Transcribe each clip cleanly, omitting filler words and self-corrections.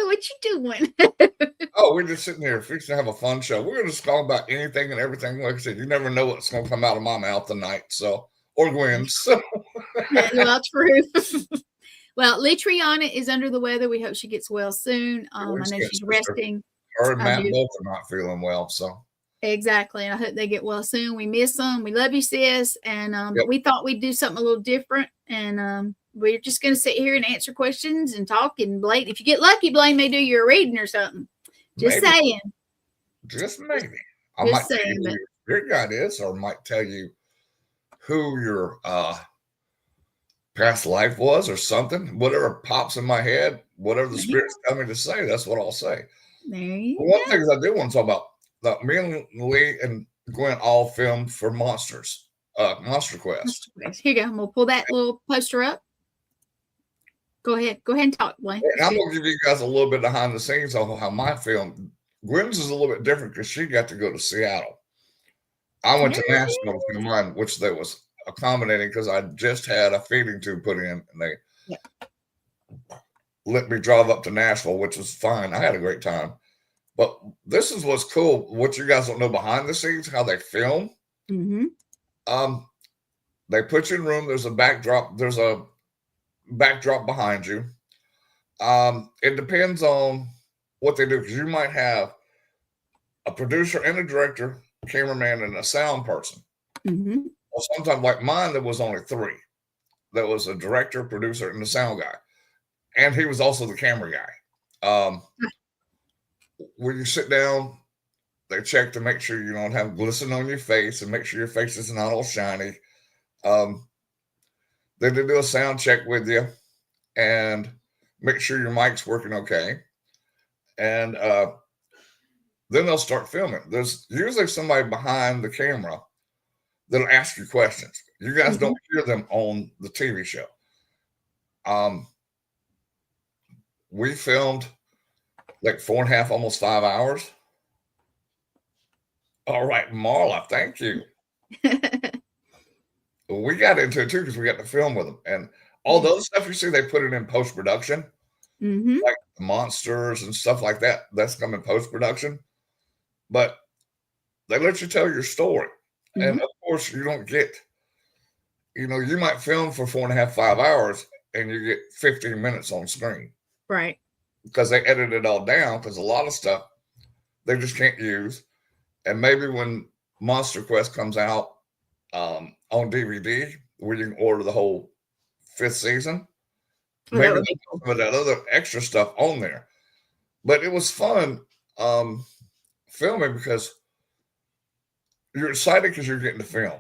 Boy, what you doing? Oh, we're just sitting here fixing to have a fun show. We're going to just talk about anything and everything. Like I said, you never know what's going to come out of my mouth tonight. So, or Gwen's. So. Well, true. Well, Leitreanna is under the weather. We hope she gets well soon. I know she's resting. Her and Matt both are not feeling well, so. Exactly. And I hope they get well soon. We miss them. We love you, sis. And we thought we'd do something a little different. And we're just going to sit here and answer questions and talk. And Blaine, if you get lucky, Blaine may do your reading or something. Just saying. Just maybe. I might tell you who your spirit guide is, or might tell you who your past life was or something. Whatever pops in my head, whatever the spirits tell me to say, that's what I'll say. There you go. One thing I do want to talk about, me and Lee and Gwen all filmed for Monster Quest. Here you go. I'm going to pull that little poster up. Go ahead and talk, Blaine. And I'm going to give you guys a little bit behind the scenes on how my film. Gwen's is a little bit different because she got to go to Seattle. I went to Nashville for mine, which that was accommodating because I just had a feeding tube put in, and they let me drive up to Nashville, which was fine. I had a great time. But this is what's cool. What you guys don't know behind the scenes, how they film. Mm-hmm. They put you in a room. There's a backdrop. There's a backdrop behind you. It depends on what they do, because you might have a producer and a director, a cameraman, and a sound person. Mm-hmm. Well, sometimes, like mine, there was only 3. There was a director, producer, and the sound guy, and he was also the camera guy. When you sit down, they check to make sure you don't have glisten on your face and make sure your face is not all shiny. They do a sound check with you and make sure your mic's working okay. And then they'll start filming. There's usually somebody behind the camera that'll ask you questions. You guys don't hear them on the TV show. We filmed like 4.5, almost 5 hours. All right, Marla, thank you. We got into it too because we got to film with them. And all those stuff you see, they put it in post-production. Mm-hmm. Like the monsters and stuff like that. That's come in post-production. But they let you tell your story. Mm-hmm. And of course, you don't get, you might film for 4.5, 5 hours and you get 15 minutes on screen. Right. Because they edit it all down, because a lot of stuff they just can't use. And maybe when Monster Quest comes out on DVD, where you can order the whole 5th season, maybe some of that other extra stuff on there. But it was fun filming because you're excited because you're getting to film.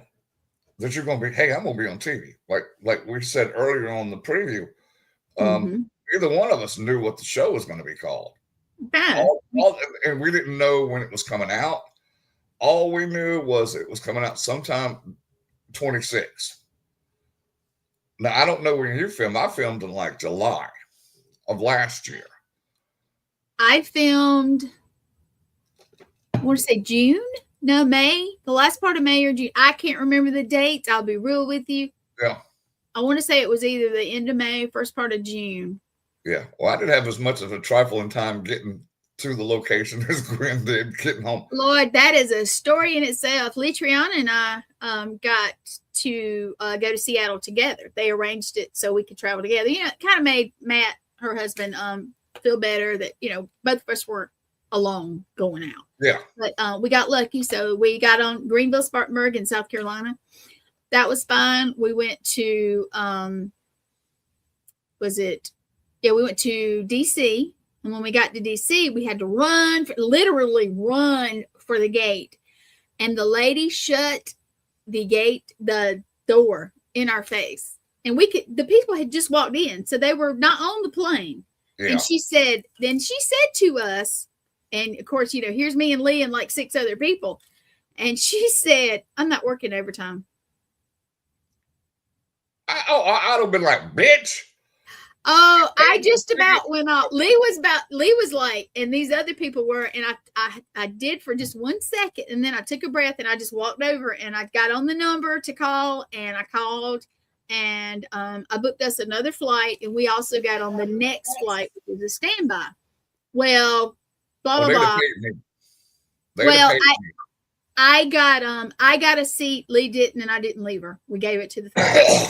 That you're going to be, hey, I'm going to be on TV. Like we said earlier on the preview, neither one of us knew what the show was going to be called. And we didn't know when it was coming out. All we knew was it was coming out sometime 26. Now, I don't know when you filmed. I filmed in like July of last year. I filmed, I want to say June? No, May. The last part of May or June. I can't remember the dates. I'll be real with you. Yeah. I want to say it was either the end of May, first part of June. Yeah. Well, I didn't have as much of a trifling time getting to the location as Gwen did getting home. Lord, that is a story in itself. Leitreanna and I got to go to Seattle together. They arranged it so we could travel together. It kind of made Matt, her husband, feel better that, both of us weren't alone going out. Yeah. But we got lucky. So we got on Greenville, Spartanburg in South Carolina. That was fine. We went to, we went to DC. And when we got to DC, we had to literally run for the gate. And the lady shut the door in our face. And the people had just walked in. So they were not on the plane. Yeah. And she said to us, and of course, here's me and Lee and like 6 other people. And she said, I'm not working overtime. I'd have been like, bitch. Oh, I just about went off. Lee was like, and these other people were, and I did for just 1 second. And then I took a breath and I just walked over and I got on the number to call and I called and I booked us another flight. And we also got on the next flight, which was a standby. Well, blah Oh, blah they'd have blah. paid me. They'd have Well, paid I got a seat. Lee didn't, and I didn't leave her. We gave it to the third. me.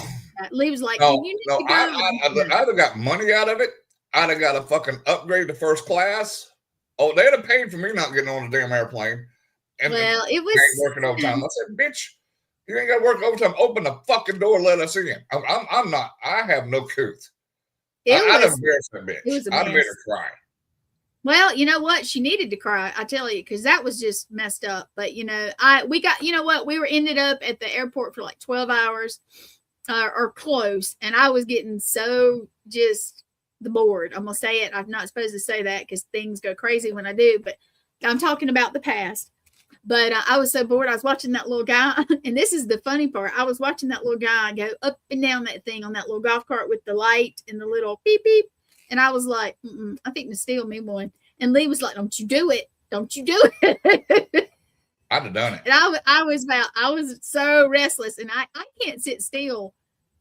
Lee was like, No, "You need no, to go." I'd have got money out of it. I'd have got a fucking upgrade to first class. Oh, they'd have paid for me not getting on the damn airplane. And Well, it ain't was. working overtime. I said, bitch, you ain't got to work overtime. Open the fucking door, let us in. I'm not. I have no couth. I'd have embarrassed that bitch. It was a I'd have made mess. her cry. Well, you know what? She needed to cry, I tell you, because that was just messed up. But we got, you know what? We were ended up at the airport for like 12 hours or close, and I was getting so just the bored. I'm gonna say it. I'm not supposed to say that because things go crazy when I do, but I'm talking about the past. But I was so bored. I was watching that little guy, and this is the funny part. I was watching that little guy go up and down that thing on that little golf cart with the light and the little beep beep. And I was like, I think to steal me one. And Lee was like, "Don't you do it? Don't you do it?" I'd have done it. And I was so restless, and I can't sit still,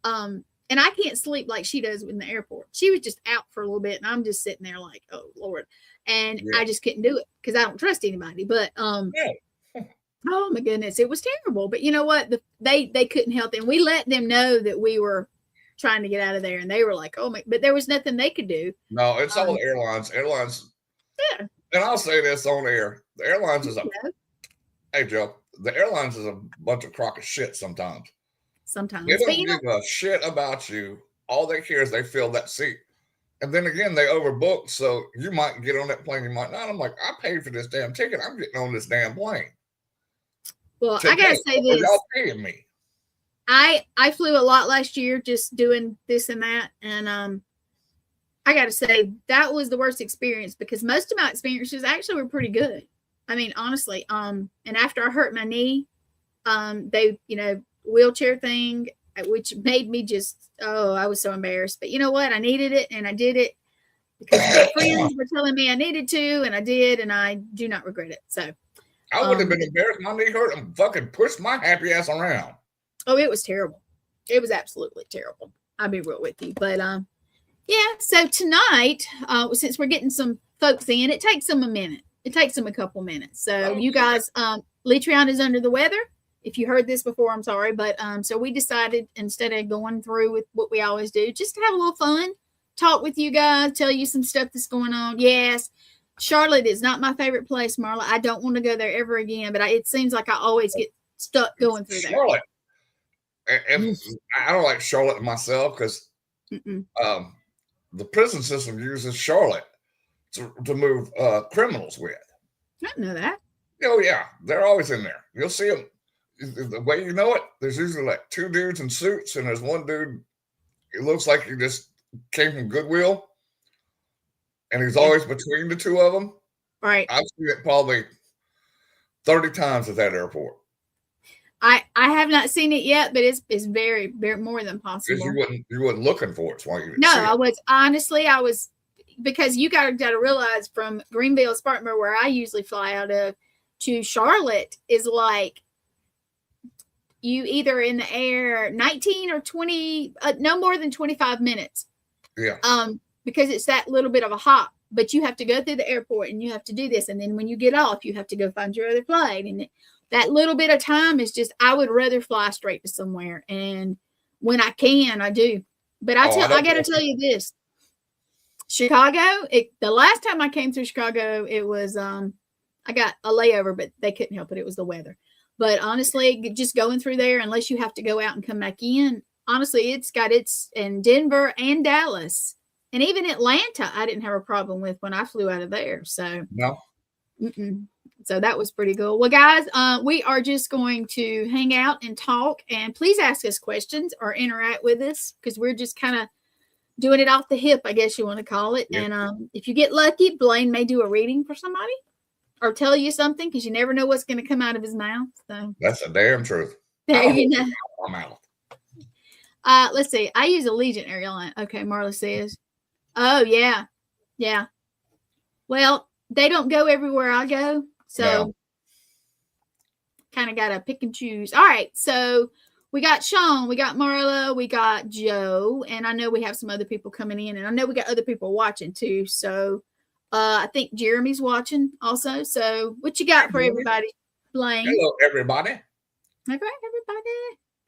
and I can't sleep like she does in the airport. She was just out for a little bit, and I'm just sitting there like, "Oh Lord," and I just couldn't do it because I don't trust anybody. But oh my goodness, it was terrible. But you know what? They couldn't help it, and we let them know that we were trying to get out of there, and they were like, "Oh my!" But there was nothing they could do. No, it's all the airlines. Airlines. Yeah. And I'll say this on air: the airlines is hey Joe, the airlines is a bunch of crock of shit sometimes. Sometimes They don't give a shit about you. All they care is they fill that seat. And then again, they overbook, so you might get on that plane, you might not. I'm like, I paid for this damn ticket. I'm getting on this damn plane. Well, I gotta say this. Y'all paying me. I flew a lot last year just doing this and that. And I gotta say that was the worst experience because most of my experiences actually were pretty good. I mean, honestly, and after I hurt my knee, they, wheelchair thing, which made me just, I was so embarrassed. But you know what? I needed it and I did it because my friends were telling me I needed to, and I did, and I do not regret it. So I would have been embarrassed. My knee hurt and fucking pushed my happy ass around. Oh, it was terrible. It was absolutely terrible. I'll be real with you. But yeah, so tonight, since we're getting some folks in, it takes them a minute. It takes them a couple minutes. So you guys, Leitreanna is under the weather. If you heard this before, I'm sorry. But so we decided instead of going through with what we always do, just to have a little fun, talk with you guys, tell you some stuff that's going on. Yes, Charlotte is not my favorite place, Marla. I don't want to go there ever again. But it seems like I always get stuck going through there. Charlotte. And I don't like Charlotte myself because the prison system uses Charlotte to move criminals with. I didn't know that. Oh, yeah. They're always in there. You'll see them. The way you know it, there's usually like two dudes in suits, and there's one dude, it looks like he just came from Goodwill, and he's always between the two of them. Right. I've seen it probably 30 times at that airport. I have not seen it yet, but it's very, very more than possible. Because you wasn't looking for it. So why you no, I was because you got to realize from Greenville, Spartanburg, where I usually fly out of, to Charlotte is like you either in the air 19 or 20, no more than 25 minutes. Yeah. Because it's that little bit of a hop, but you have to go through the airport and you have to do this, and then when you get off, you have to go find your other flight, and that little bit of time is just, I would rather fly straight to somewhere. And when I can, I do. But I got to tell you this, Chicago, the last time I came through Chicago, it was, I got a layover, but they couldn't help it. It was the weather. But honestly, just going through there, unless you have to go out and come back in, honestly, it's in Denver and Dallas and even Atlanta. I didn't have a problem with when I flew out of there. So no. So that was pretty cool. Well, guys, we are just going to hang out and talk, and please ask us questions or interact with us because we're just kind of doing it off the hip, I guess you want to call it. Yeah. And if you get lucky, Blaine may do a reading for somebody or tell you something because you never know what's going to come out of his mouth. So that's the damn truth. There you know. I'm out. Let's see. I use Allegiant Airline. Okay, Marla says. Oh, yeah. Yeah. Well, they don't go everywhere I go. So kind of got to pick and choose. All right. So we got Sean, we got Marla, we got Joe, and I know we have some other people coming in, and I know we got other people watching too. So I think Jeremy's watching also. So what you got for everybody, Blaine? Hello, everybody. Okay, everybody.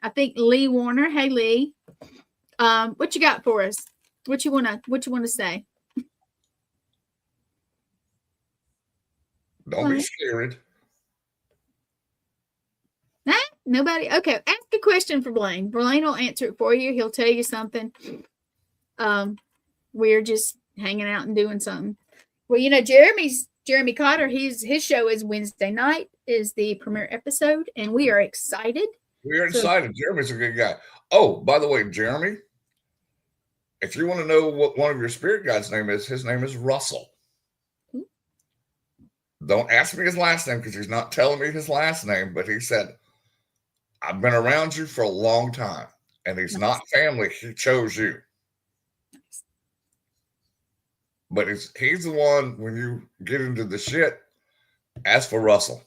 I think Lee Warner. Hey, Lee. What you got for us? What you wanna say? Don't be scared. Nah, nobody. Okay, ask a question for Blaine. Blaine will answer it for you. He'll tell you something. We're just hanging out and doing something. Well, Jeremy Cotter. His show is Wednesday night. Is the premiere episode, and we are excited. We're excited. Jeremy's a good guy. Oh, by the way, Jeremy, if you want to know what one of your spirit guides' name is, his name is Russell. Don't ask me his last name because he's not telling me his last name, but he said, I've been around you for a long time, and he's not family. He chose you. But he's the one, when you get into the shit, ask for Russell.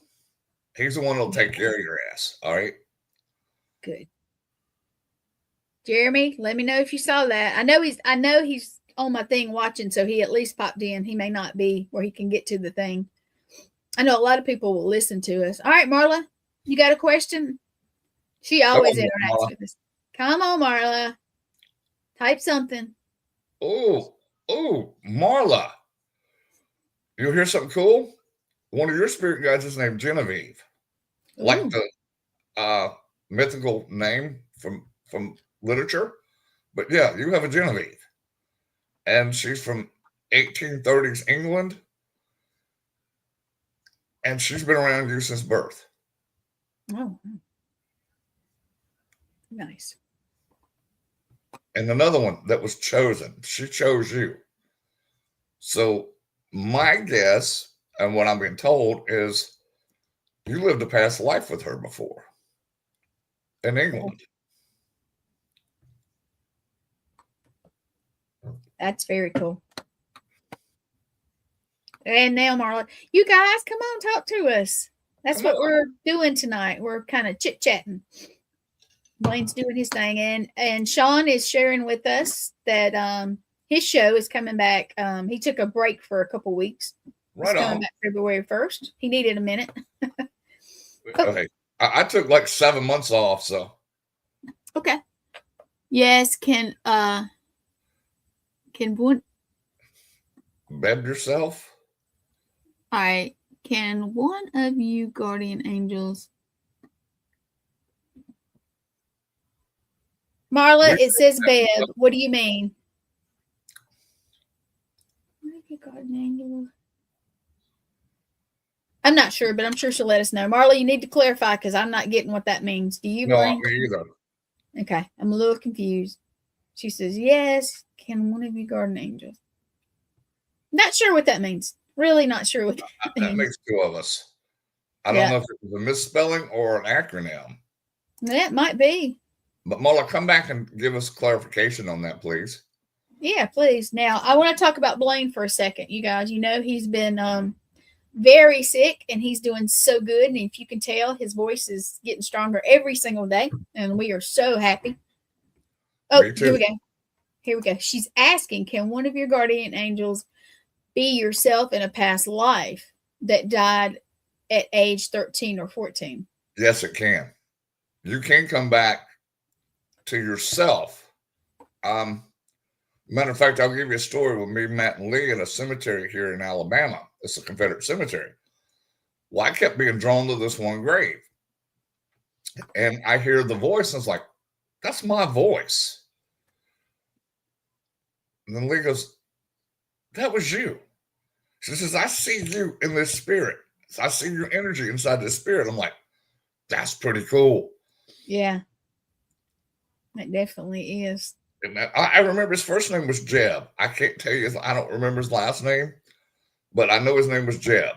He's the one that'll take care of your ass. All right? Good. Jeremy, let me know if you saw that. I know he's on my thing watching, so he at least popped in. He may not be where he can get to the thing. I know a lot of people will listen to us. All right, Marla, you got a question? She always interacts with us. Come on, Marla. Type something. Oh, Marla. You'll hear something cool? One of your spirit guides is named Genevieve. Ooh. Like the mythical name from literature. But yeah, you have a Genevieve. And she's from 1830s England. And she's been around you since birth. Oh. Nice. And another one that was chosen. She chose you. So my guess, and what I'm being told, is you lived a past life with her before in England. That's very cool. And now, Marla, you guys, come on, talk to us. That's what we're doing tonight. We're kind of chit-chatting. Blaine's doing his thing, and Sean is sharing with us that his show is coming back. He took a break for a couple weeks. Right on. Coming back February 1st. He needed a minute. Okay. I took like 7 months off, so. Okay. Yes, can one bed yourself? All right. Can one of you guardian angels? Marla, it says Beb. What do you mean? Guardian angel. I'm not sure, but I'm sure she'll let us know. Marla, you need to clarify because I'm not getting what that means. Do you? No, me either. Okay, I'm a little confused. She says, yes, can one of you guardian angels? Not sure what that means. Really not sure what that means. That makes two of us. I don't know if it was a misspelling or an acronym. That might be. But Marla, come back and give us clarification on that, please. Yeah, please. Now, I want to talk about Blaine for a second, you guys. You know, he's been very sick, and he's doing so good. And if you can tell, his voice is getting stronger every single day, and we are so happy. Oh, here we go. Here we go. She's asking, can one of your guardian angels be yourself in a past life that died at age 13 or 14? Yes, it can. You can come back to yourself. Matter of fact, I'll give you a story with me, Matt, and Lee in a cemetery here in Alabama. It's a Confederate cemetery. Well, I kept being drawn to this one grave. And I hear the voice, and it's like, that's my voice. And then Lee goes, that was you. She says, I see you in this spirit. I see your energy inside this spirit. I'm like, that's pretty cool. Yeah. It definitely is. And I remember his first name was Jeb. I can't tell you, I don't remember his last name, but I know his name was Jeb.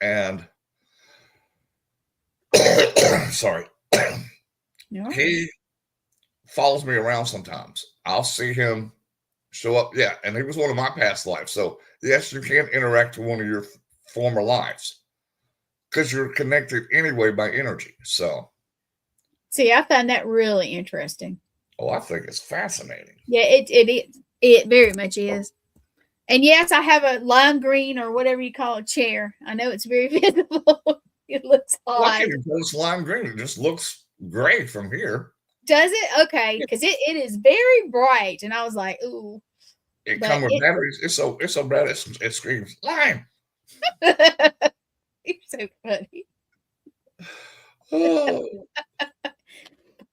And sorry, he follows me around sometimes. I'll see him show up. Yeah. And he was one of my past lives. So yes, you can interact with one of your former lives because you're connected anyway by energy. So see, I find that really interesting. Oh, I think it's fascinating. Yeah, it very much is. And yes, I have a lime green or whatever you call a chair. I know it's very visible. It looks Well, I odd. can't even tell it's lime green. It just looks great from here. Does it? Okay, because it is very bright, and I was like, ooh. It comes with batteries. It's so bright. It screams lime. You're so funny. Oh.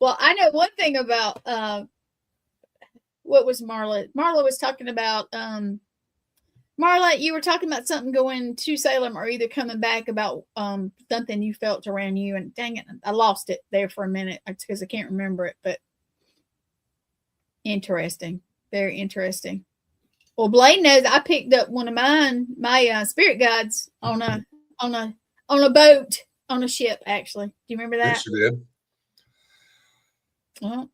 Well, I know one thing about what was Marla? Marla was talking about Marla, you were talking about something going to Salem or either coming back about something you felt around you, and dang it, I lost it there for a minute because I can't remember it, but interesting. Very interesting. Well, Blaine knows I picked up one of mine, my spirit guides on a boat, on a ship, actually. Do you remember that? Yes, you did. Well,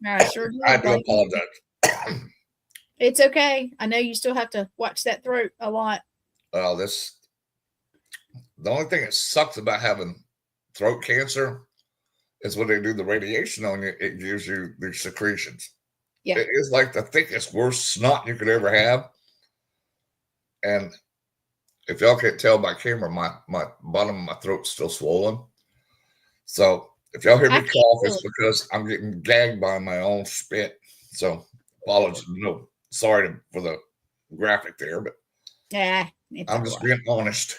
I sure did, I do apologize. It's okay. I know you still have to watch that throat a lot. Well, the only thing that sucks about having throat cancer is when they do the radiation on you, it gives you the secretions. Yeah. It is like the thickest, worst snot you could ever have. And if y'all can't tell by camera, my bottom of my throat's still swollen. So if y'all hear me cough, it's because I'm getting gagged by my own spit. So apologies. No, sorry for the graphic there, but yeah, I'm just being honest.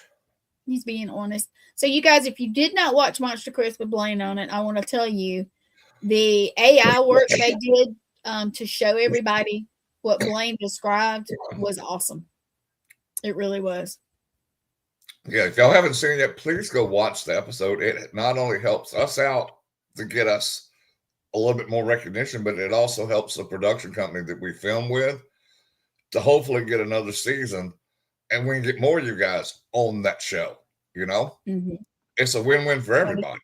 He's being honest. So you guys, if you did not watch Monster Quest with Blaine on it, I want to tell you the AI work they did to show everybody what Blaine described was awesome. It really was. Yeah, if y'all haven't seen it yet, please go watch the episode. It not only helps us out to get us a little bit more recognition, but it also helps the production company that we film with to hopefully get another season, and we can get more of you guys on that show. You know, It's a win-win for everybody.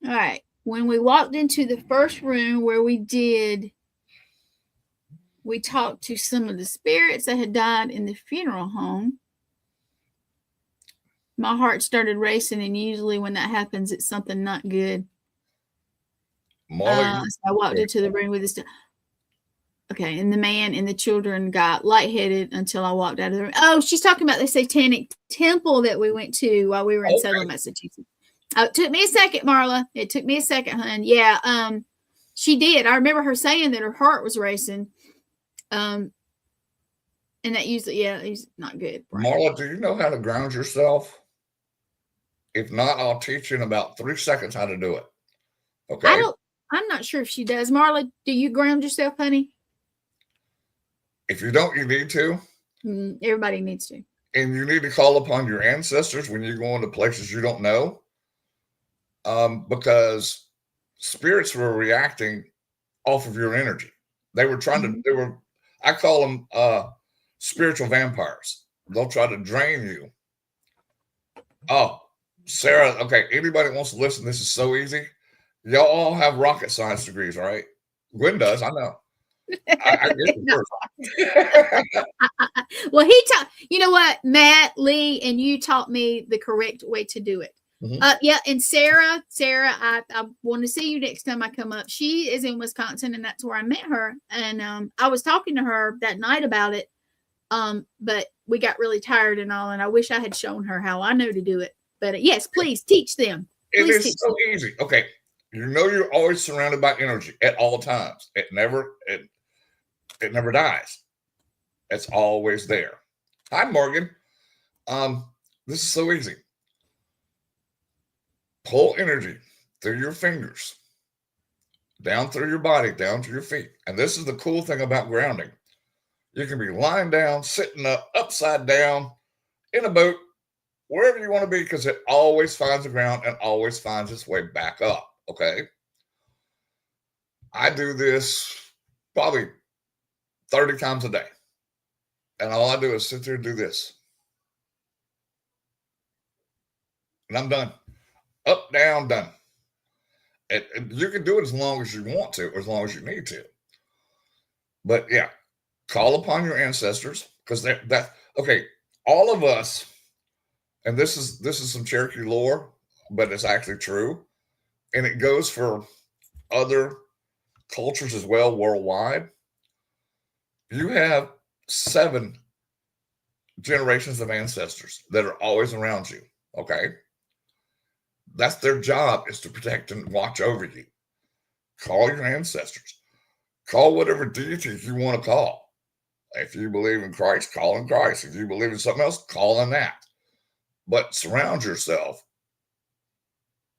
All right. When we walked into the first room where we talked to some of the spirits that had died in the funeral home. My heart started racing, and usually when that happens, it's something not good. So I walked into the room with this. Okay, and the man and the children got lightheaded until I walked out of the room. Oh, she's talking about the satanic temple that we went to while we were in Salem, Massachusetts. Oh, it took me a second, Marla. It took me a second, hon. Yeah, she did. I remember her saying that her heart was racing. And that usually, it's not good. Right? Marla, do you know how to ground yourself? If not, I'll teach you in about 3 seconds how to do it. Okay. I'm not sure if she does. Marla, do you ground yourself, honey? If you don't, you need to. Everybody needs to. And you need to call upon your ancestors when you go into places you don't know. Because spirits were reacting off of your energy. They were trying to, I call them spiritual vampires. They'll try to drain you. Oh, Sarah, okay, anybody wants to listen, this is so easy. Y'all all have rocket science degrees, right? Gwen does, I know. I get it first. Well, he taught, you know what, Matt, Lee, and you taught me the correct way to do it. Yeah, and Sarah, I want to see you next time I come up. She is in Wisconsin, and that's where I met her. And I was talking to her that night about it, but we got really tired and all, and I wish I had shown her how I know to do it. But yes, please teach them. It is so easy. Okay, you know you're always surrounded by energy at all times. It never dies. It's always there. Hi, Morgan. This is so easy. Pull energy through your fingers, down through your body, down to your feet. And this is the cool thing about grounding. You can be lying down, sitting up, upside down, in a boat, wherever you want to be, because it always finds the ground and always finds its way back up. Okay. I do this probably 30 times a day. And all I do is sit there and do this. And I'm done. Up, down, done. And you can do it as long as you want to, or as long as you need to. But yeah, call upon your ancestors, because okay, all of us, and this is some Cherokee lore, but it's actually true. And it goes for other cultures as well worldwide. You have 7 generations of ancestors that are always around you. Okay. That's their job, is to protect and watch over you. Call your ancestors. Call whatever deity you want to call. If you believe in Christ, call in Christ. If you believe in something else, call in that. But surround yourself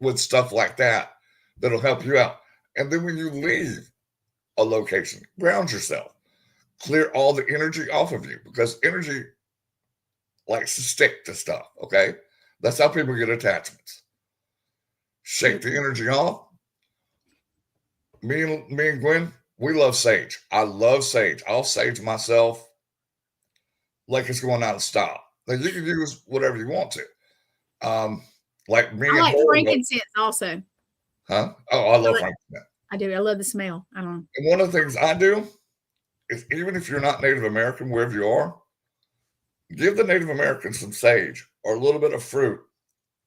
with stuff like that that'll help you out. And then when you leave a location, ground yourself. Clear all the energy off of you, because energy likes to stick to stuff. Okay. That's how people get attachments. Shake the energy off. Me and Gwen, we love sage. I love sage. I'll sage myself like it's going out of style. Now you can use whatever you want to. Like me I and like her, frankincense also. huh? Oh, I love frankincense. I do. I love the smell. I don't know. And one of the things I do is, even if you're not Native American, wherever you are, give the Native Americans some sage or a little bit of fruit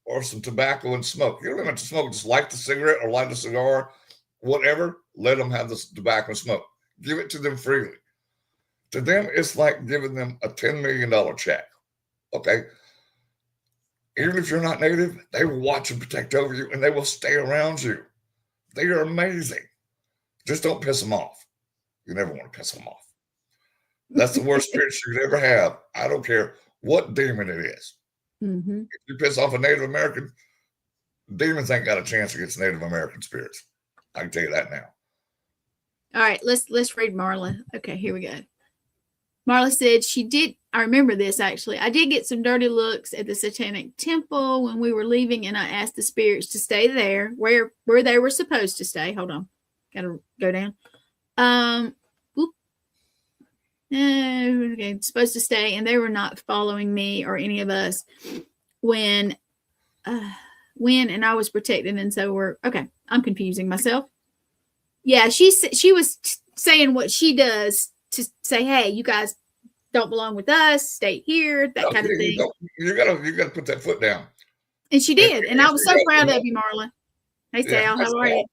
or some tobacco and smoke. You don't even have to smoke. Just light the cigarette or light a cigar, whatever. Let them have the tobacco and smoke. Give it to them freely. To them, it's like giving them a $10 million check. Okay. Even if you're not Native, they will watch and protect over you, and they will stay around you. They are amazing. Just don't piss them off. You never want to piss them off. That's the worst spirit you could ever have. I don't care what demon it is. Mm-hmm. If you piss off a Native American, demons ain't got a chance against Native American spirits. I can tell you that now. All right, let's read Marla. Okay, here we go. Marla said she did. I remember this actually. I did get some dirty looks at the Satanic Temple when we were leaving, and I asked the spirits to stay there where they were supposed to stay. Hold on, gotta go down. Okay, supposed to stay, and they were not following me or any of us when and I was protected, and so we're okay. I'm confusing myself. Yeah, she was saying what she does to say, hey, you guys don't belong with us, stay here, that kind of thing. You gotta put that foot down. And she did, and I was so proud of you, Marla. Hey, Sal, how are you?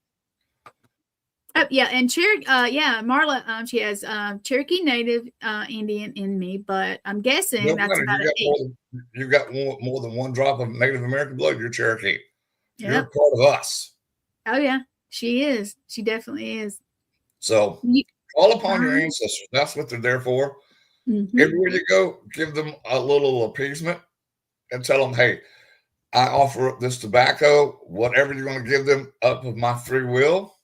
Oh, yeah, and Marla, she has Cherokee Native Indian in me, but I'm guessing that's about it. You got more than one drop of Native American blood. You're Cherokee. Yep. You're part of us. Oh yeah, she is. She definitely is. So call upon your ancestors. That's what they're there for. Mm-hmm. Everywhere you go, give them a little appeasement and tell them, hey, I offer up this tobacco, whatever you're going to give them, up of my free will.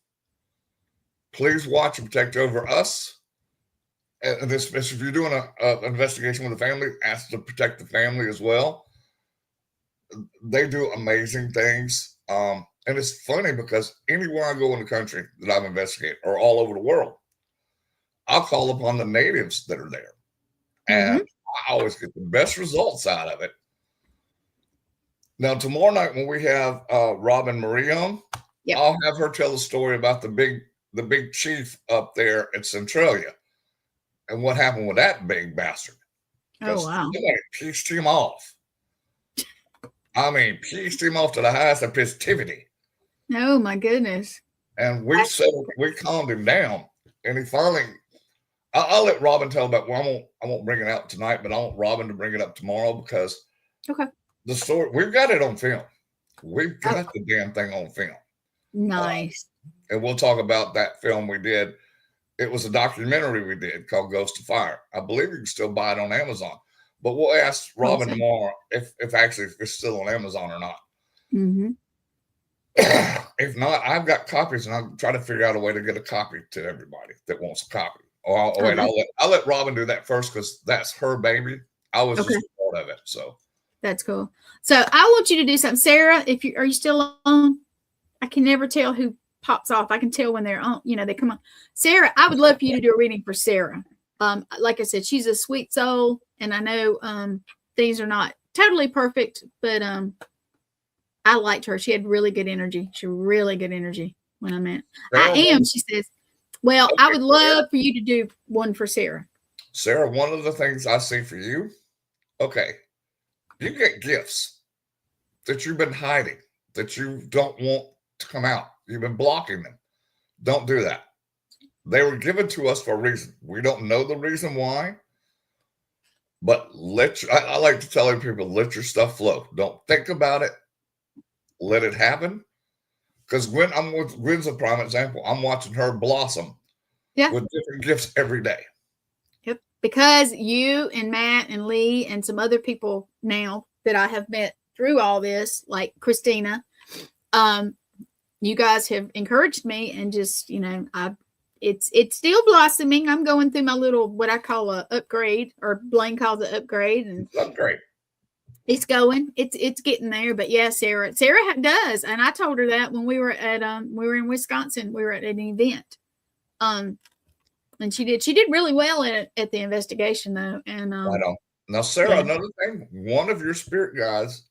Please watch and protect over us. And this, if you're doing an investigation with the family, ask to protect the family as well. They do amazing things. And it's funny because anywhere I go in the country that I've investigated, or all over the world, I'll call upon the natives that are there. And I always get the best results out of it. Now, tomorrow night when we have Robin Marie on, I'll have her tell the story about the big chief up there at Centralia and what happened with that big bastard. Oh, wow. Somebody pieced him off. I mean, pieced him off to the highest of festivity. Oh, my goodness. And we calmed him down. And he finally, I'll let Robin tell about, well, I won't bring it out tonight, but I want Robin to bring it up tomorrow because the story, we've got it on film. We've got the damn thing on film. Nice. And we'll talk about that film we did. It was a documentary we did called Ghost of Fire. I believe you can still buy it on Amazon. But we'll ask Robin tomorrow if it's still on Amazon or not. Mm-hmm. If not, I've got copies, and I'll try to figure out a way to get a copy to everybody that wants a copy. I'll let Robin do that first because that's her baby. I was just a part of it. So that's cool. So I want you to do something, Sarah. Are you still on? I can never tell who pops off. I can tell when they're on. They come on. Sarah, I would love for you to do a reading for Sarah. Like I said, she's a sweet soul, and I know things are not totally perfect, but I liked her. She had really good energy. She had really good energy when I met. She says. Well, I would love for you to do one for Sarah. Sarah, one of the things I see for you, you get gifts that you've been hiding, that you don't want to come out. You've been blocking them. Don't do that. They were given to us for a reason. We don't know the reason why, but I like to tell people, let your stuff flow. Don't think about it. Let it happen. Because Gwen's a prime example. I'm watching her blossom with different gifts every day. Yep. Because you and Matt and Lee and some other people now that I have met through all this, like Christina, you guys have encouraged me, and just, it's still blossoming. I'm going through my little, what I call a upgrade, or Blaine calls it upgrade, and upgrade. It's going. It's getting there. But yeah, Sarah does, and I told her that when we were in Wisconsin. We were at an event, and she did really well at the investigation, though. And I know. Now, Sarah, another thing, one of your spirit guides.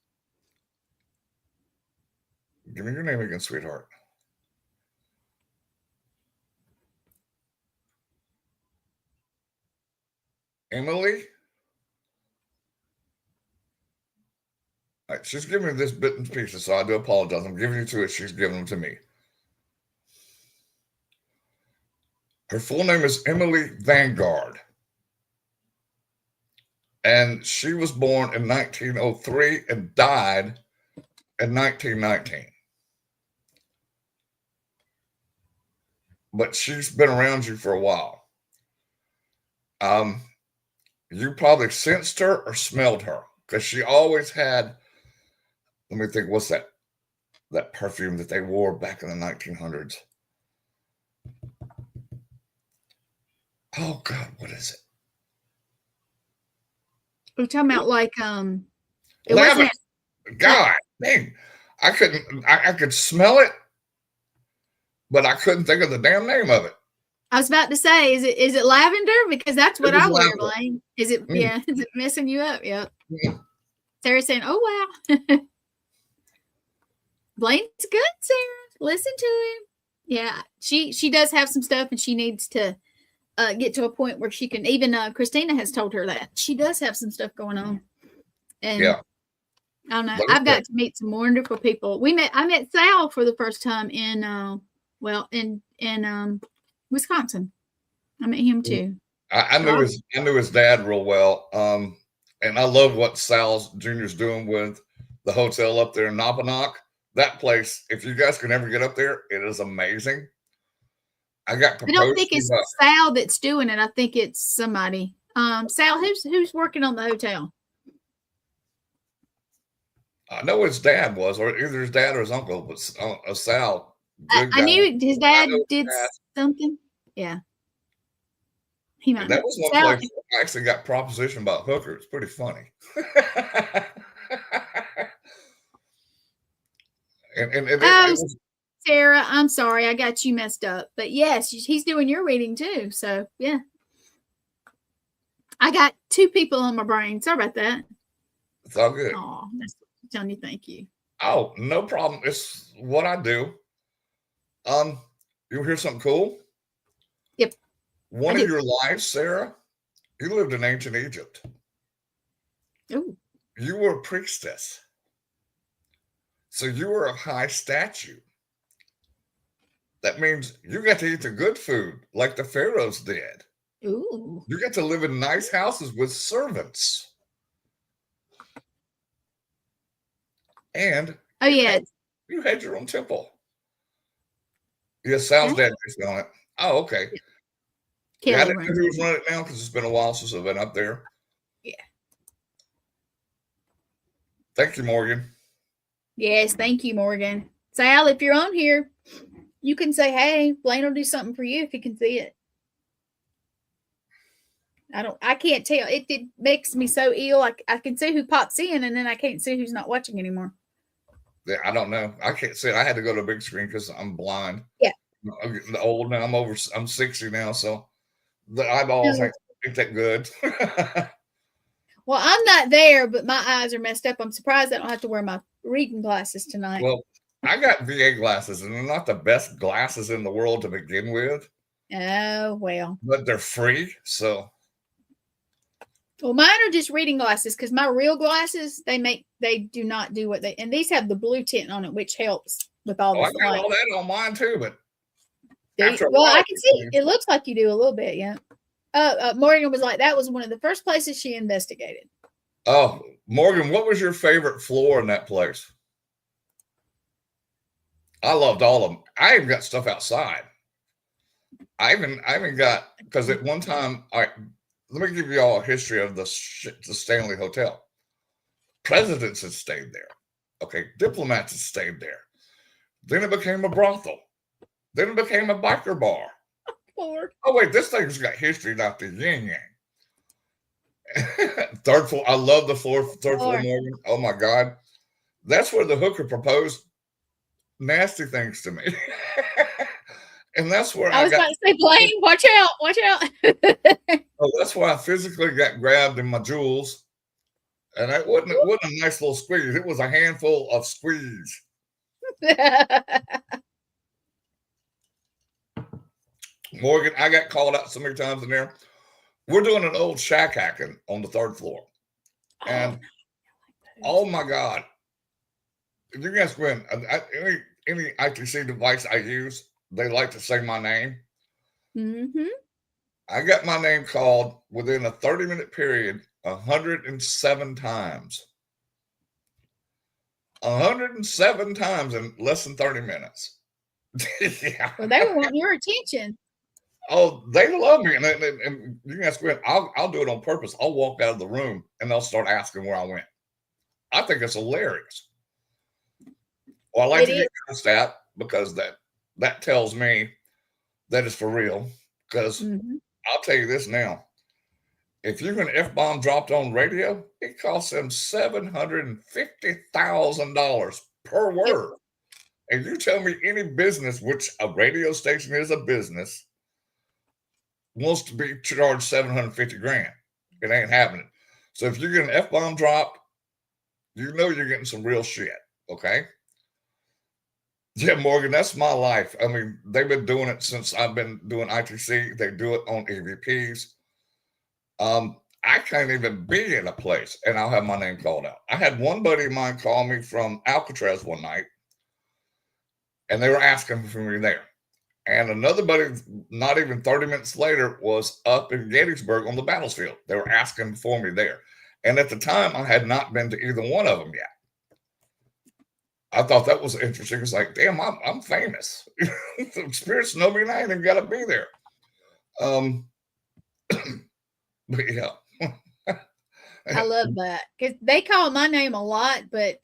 Give me your name again, sweetheart. Emily. All right, she's giving me this bit and pieces, so I do apologize. I'm giving you to it. She's giving them to me. Her full name is Emily Vanguard. And she was born in 1903 and died in 1919. But she's been around you for a while. You probably sensed her or smelled her, because she always had, let me think, what's that perfume that they wore back in the 1900s? Oh God, what is it? We're talking about like it wasn't. God dang, I could smell it, but I couldn't think of the damn name of it. I was about to say, is it lavender? Because that's what I wear, Blaine. Is it? Yeah, is it messing you up? Yep. Sarah's saying, "Oh wow, Blaine's good, Sarah. Listen to him." Yeah, she does have some stuff, and she needs to get to a point where she can. Even Christina has told her that she does have some stuff going on. And I don't know. I've got to meet some wonderful people. I met Sal for the first time in Wisconsin. I met him too. I knew his dad real well. And I love what Sal's Jr.'s doing with the hotel up there in Napanoch. That place, if you guys can ever get up there, it is amazing. I don't think it's Sal that's doing it. I think it's somebody. Sal, who's working on the hotel? I know his dad was, or either his dad or his uncle, but Sal. I knew his dad did something. Yeah. He might. That was one place I actually got propositioned about hookers. It's pretty funny. Sarah, I'm sorry, I got you messed up. But yes, he's doing your reading too. So yeah. I got two people on my brain. Sorry about that. It's all good. Oh, that's telling you thank you. Oh, no problem. It's what I do. You hear something cool? Yep. One of your lives, Sarah, you lived in ancient Egypt. Ooh. You were a priestess. So you were a high statue. That means you got to eat the good food like the pharaohs did. Ooh. You got to live in nice houses with servants. And you had your own temple. Yes, Sal's dad is on it. Oh, okay. Yeah, I didn't know who was running it now because it's been a while since I've been up there. Yeah. Thank you, Morgan. Yes, thank you, Morgan. Sal, if you're on here, you can say, hey, Blaine will do something for you if you can see it. I can't tell. It makes me so ill. I can see who pops in, and then I can't see who's not watching anymore. Yeah, I don't know. I can't see it. I had to go to a big screen because I'm blind. Yeah. I'm getting old now. I'm 60 now, so the eyeballs ain't that good. Well, I'm not there, but my eyes are messed up. I'm surprised I don't have to wear my reading glasses tonight. Well, I got VA glasses, and they're not the best glasses in the world to begin with. Oh, well. But they're free, so. Well, mine are just reading glasses because my real glasses, they do not do what and these have the blue tint on it, which helps with all this. I got all that on mine too, but Well, I can see it looks like you do a little bit, yeah. Morgan was like, that was one of the first places she investigated. Oh, Morgan, what was your favorite floor in that place? I loved all of them. I even got stuff outside. I even got, because at one time, let me give you all a history of the Stanley Hotel. Presidents had stayed there. Okay, diplomats had stayed there. Then it became a brothel. Then it became a biker bar. Lord. Oh wait, this thing's got history, not the yin yang. Third floor. I love the third floor, Morgan. Oh my God, that's where the hooker proposed nasty things to me. And that's where I was about to say, Blaine, watch out. Oh, that's why I physically got grabbed in my jewels. And it wasn't a nice little squeeze. It was a handful of squeeze. Morgan, I got called out so many times in there. We're doing an old shack hacking on the third floor. And oh my God. You guys, Gwen, any ITC device I use, they like to say my name. Mm-hmm. I got my name called within a 30-minute period 107 times. 107 times in less than 30 minutes. Yeah. Well, they were wanting your attention. Oh, they love me. And you can ask Gwen, I'll do it on purpose. I'll walk out of the room and they'll start asking where I went. I think it's hilarious. Well, I like to get cussed at because that tells me that it's for real. Because I'll tell you this now. If you're an F-bomb dropped on radio, it costs them $750,000 per word. And you tell me any business, which a radio station is a business, wants to be charged $750,000. It ain't happening. So if you get an F-bomb dropped, you know you're getting some real shit. Okay. Yeah, Morgan, that's my life. I mean, they've been doing it since I've been doing ITC. They do it on EVPs. I can't even be in a place and I'll have my name called out. I had one buddy of mine call me from Alcatraz one night and they were asking for me there. And another buddy, not even 30 minutes later, was up in Gettysburg on the battlefield. They were asking for me there. And at the time, I had not been to either one of them yet. I thought that was interesting. It's like, damn, I'm famous. The spirits know me and I ain't even got to be there. But yeah. I love that because they call my name a lot, but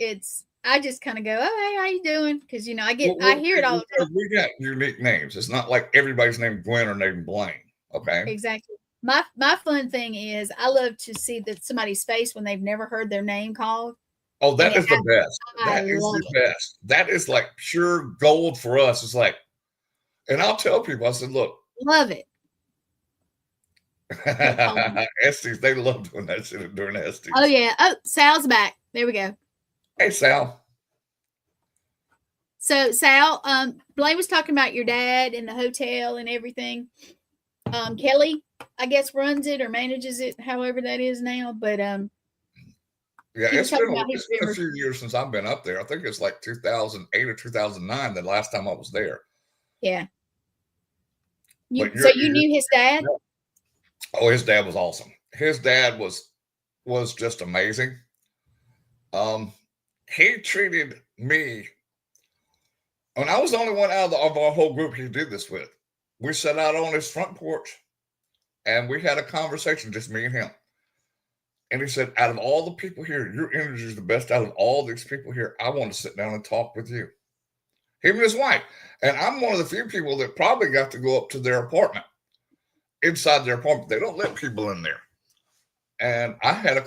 I just kind of go, oh, hey, how you doing? Because, you know, I hear it all the time. We got unique names. It's not like everybody's named Gwen or named Blaine. Okay. Exactly. My fun thing is I love to see that somebody's face when they've never heard their name called. Oh, that is the best. That is the best. That is like pure gold for us. It's like, and I'll tell people, I said, look. Love it. Estes, they love doing that shit during Estes. Oh, yeah. Oh, Sal's back. There we go. Hey, Sal. So, Sal, Blaine was talking about your dad and the hotel and everything. Kelly, I guess, runs it or manages it, however that is now. But yeah, it's been a few years since I've been up there. I think it's like 2008 or 2009, the last time I was there. Yeah. So you knew his dad? Oh, his dad was awesome. His dad was just amazing. He treated me, and I was the only one out of our whole group he did this with. We sat out on his front porch, and we had a conversation, just me and him. And he said, out of all the people here, your energy is the best out of all these people here. I want to sit down and talk with you. Him and his wife. And I'm one of the few people that probably got to go up to their apartment. Inside their apartment. They don't let people in there. And I had a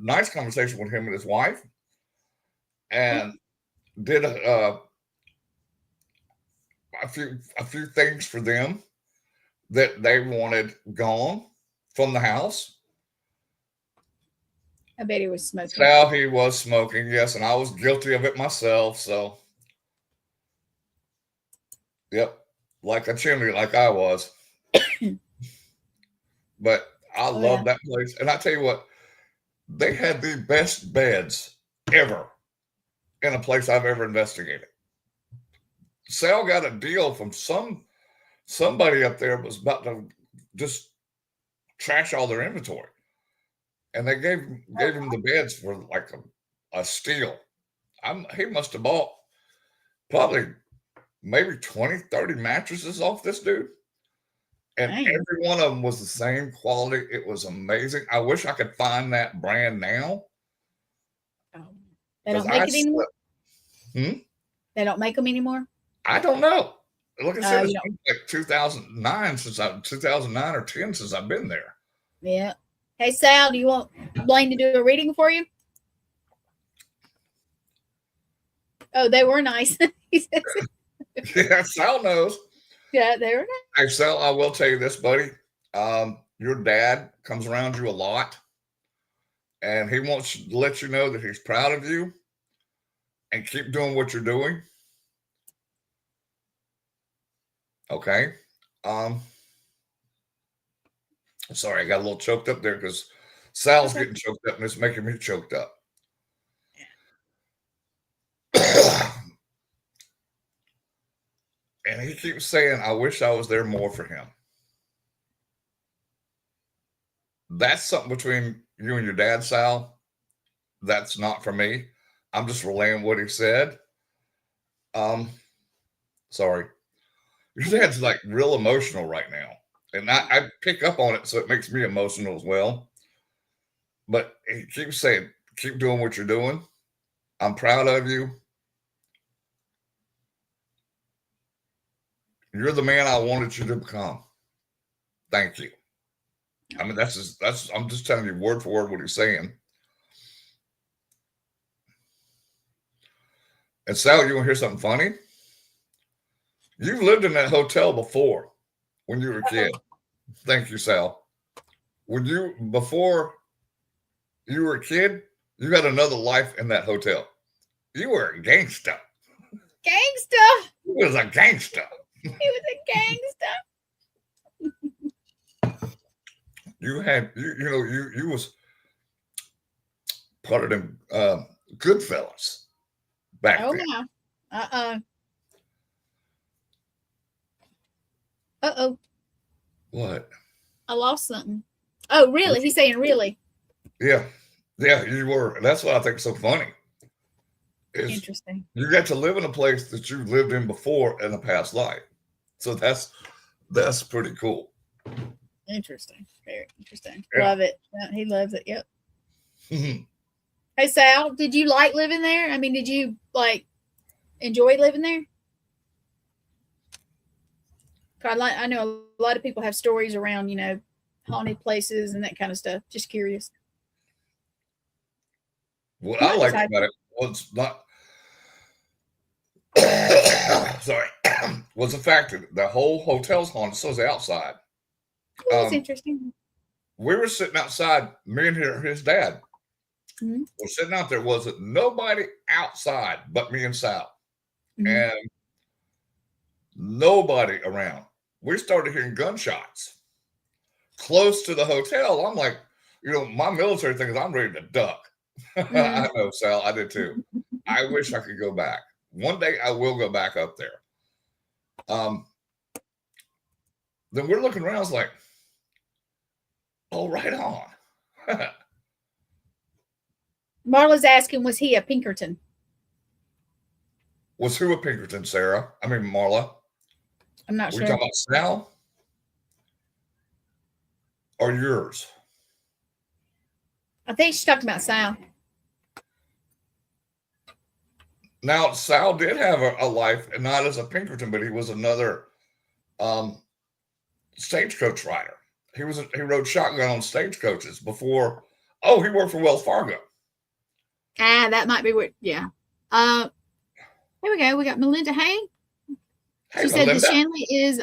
nice conversation with him and his wife. And did a few things for them that they wanted gone from the house. I bet he was smoking. Sal, he was smoking, yes, and I was guilty of it myself. So, yep, like a chimney, like I was. But I love that place, and I tell you what, they had the best beds ever in a place I've ever investigated. Sal got a deal from some somebody up there was about to just trash all their inventory, and they gave him the beds for like a steal. He must have bought probably maybe 20, 30 mattresses off this dude. And Dang. every one of them was the same quality. It was amazing. I wish I could find that brand now. They don't make it anymore? They don't make them anymore? I don't know. Like I said, it's been like 2009 or 10 since I've been there. Yeah. Hey, Sal, do you want Blaine to do a reading for you? Oh, they were nice. Yeah, Sal knows. Yeah, they were nice. Hey, Sal, I will tell you this, buddy. Your dad comes around you a lot, and he wants to let you know that he's proud of you and keep doing what you're doing. Okay. Sorry, I got a little choked up there because Sal's getting choked up and it's making me choked up. And he keeps saying, I wish I was there more for him. That's something between you and your dad, Sal. That's not for me. I'm just relaying what he said. Sorry. Your dad's like real emotional right now. And I pick up on it, so it makes me emotional as well. But he keeps saying, keep doing what you're doing. I'm proud of you. You're the man I wanted you to become. Thank you. I mean, I'm just telling you word for word what he's saying. And Sal, you want to hear something funny? You've lived in that hotel before when you were a kid. Thank you, Sal. Before you were a kid, you had another life in that hotel. You were a gangster. Gangster. He was a gangster. He was a gangster. You was part of them Goodfellas back then. No. Uh-oh. What? I lost something. Oh, really? He's saying really. Yeah. Yeah, you were. That's what I think is so funny. Interesting. You got to live in a place that you lived in before in a past life. So that's pretty cool. Interesting. Very interesting. Yeah. Love it. Yeah, he loves it. Yep. Mm-hmm. Hey, Sal, did you like living there? I mean, did you enjoy living there? I know a lot of people have stories around, haunted places and that kind of stuff. Just curious. What I liked about it was was the fact that the whole hotel's haunted, so is the outside. That's interesting. We were sitting outside, me and his dad. Mm-hmm. We're sitting out there. Wasn't nobody outside but me and Sal. Mm-hmm. And nobody around. We started hearing gunshots close to the hotel. I'm like, my military thing is I'm ready to duck. Mm-hmm. I know, Sal. I did too. I wish I could go back. One day I will go back up there. Then we're looking around. I was like, oh, right on. Marla's asking, was he a Pinkerton? Was who a Pinkerton, Sarah? I mean, Marla. I'm not sure. We're talking about Sal or yours? I think she's talking about Sal. Now, Sal did have a life, and not as a Pinkerton, but he was another stagecoach rider. He rode shotgun on stagecoaches before. Oh, he worked for Wells Fargo. That might be what. Yeah. Here we go. We got Melinda. Hey, she said the Shanley is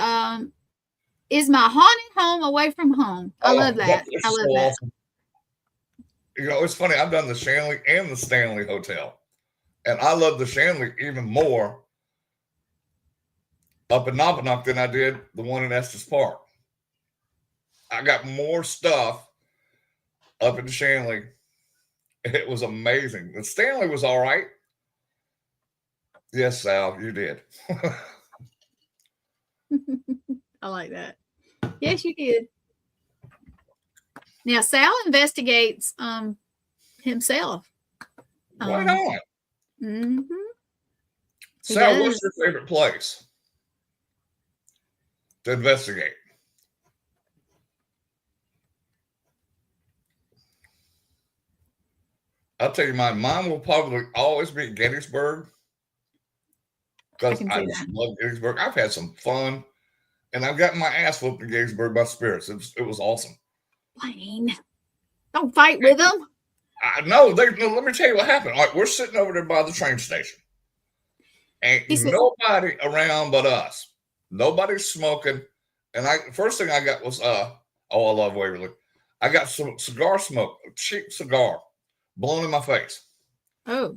my haunted home away from home. I love that. I love that. Awesome. It's funny. I've done the Shanley and the Stanley Hotel, and I love the Shanley even more up in Noppanock than I did the one in Estes Park. I got more stuff up in the Shanley. It was amazing. The Stanley was all right. Yes, Sal, you did. I like that. Yes, you did. Now Sal investigates himself. Right on. Mm-hmm. Sal, what's your favorite place to investigate? I'll tell you mine. Mine will probably always be Gettysburg because I just love Gettysburg. I've had some fun, and I've gotten my ass whooped in Gettysburg by spirits. It was awesome. Blaine, don't fight with them. I know. Let me tell you what happened. All right, we're sitting over there by the train station. Ain't nobody around but us. Nobody's smoking. And first thing I got was I love Waverly. I got some cigar smoke, a cheap cigar, blown in my face. Oh.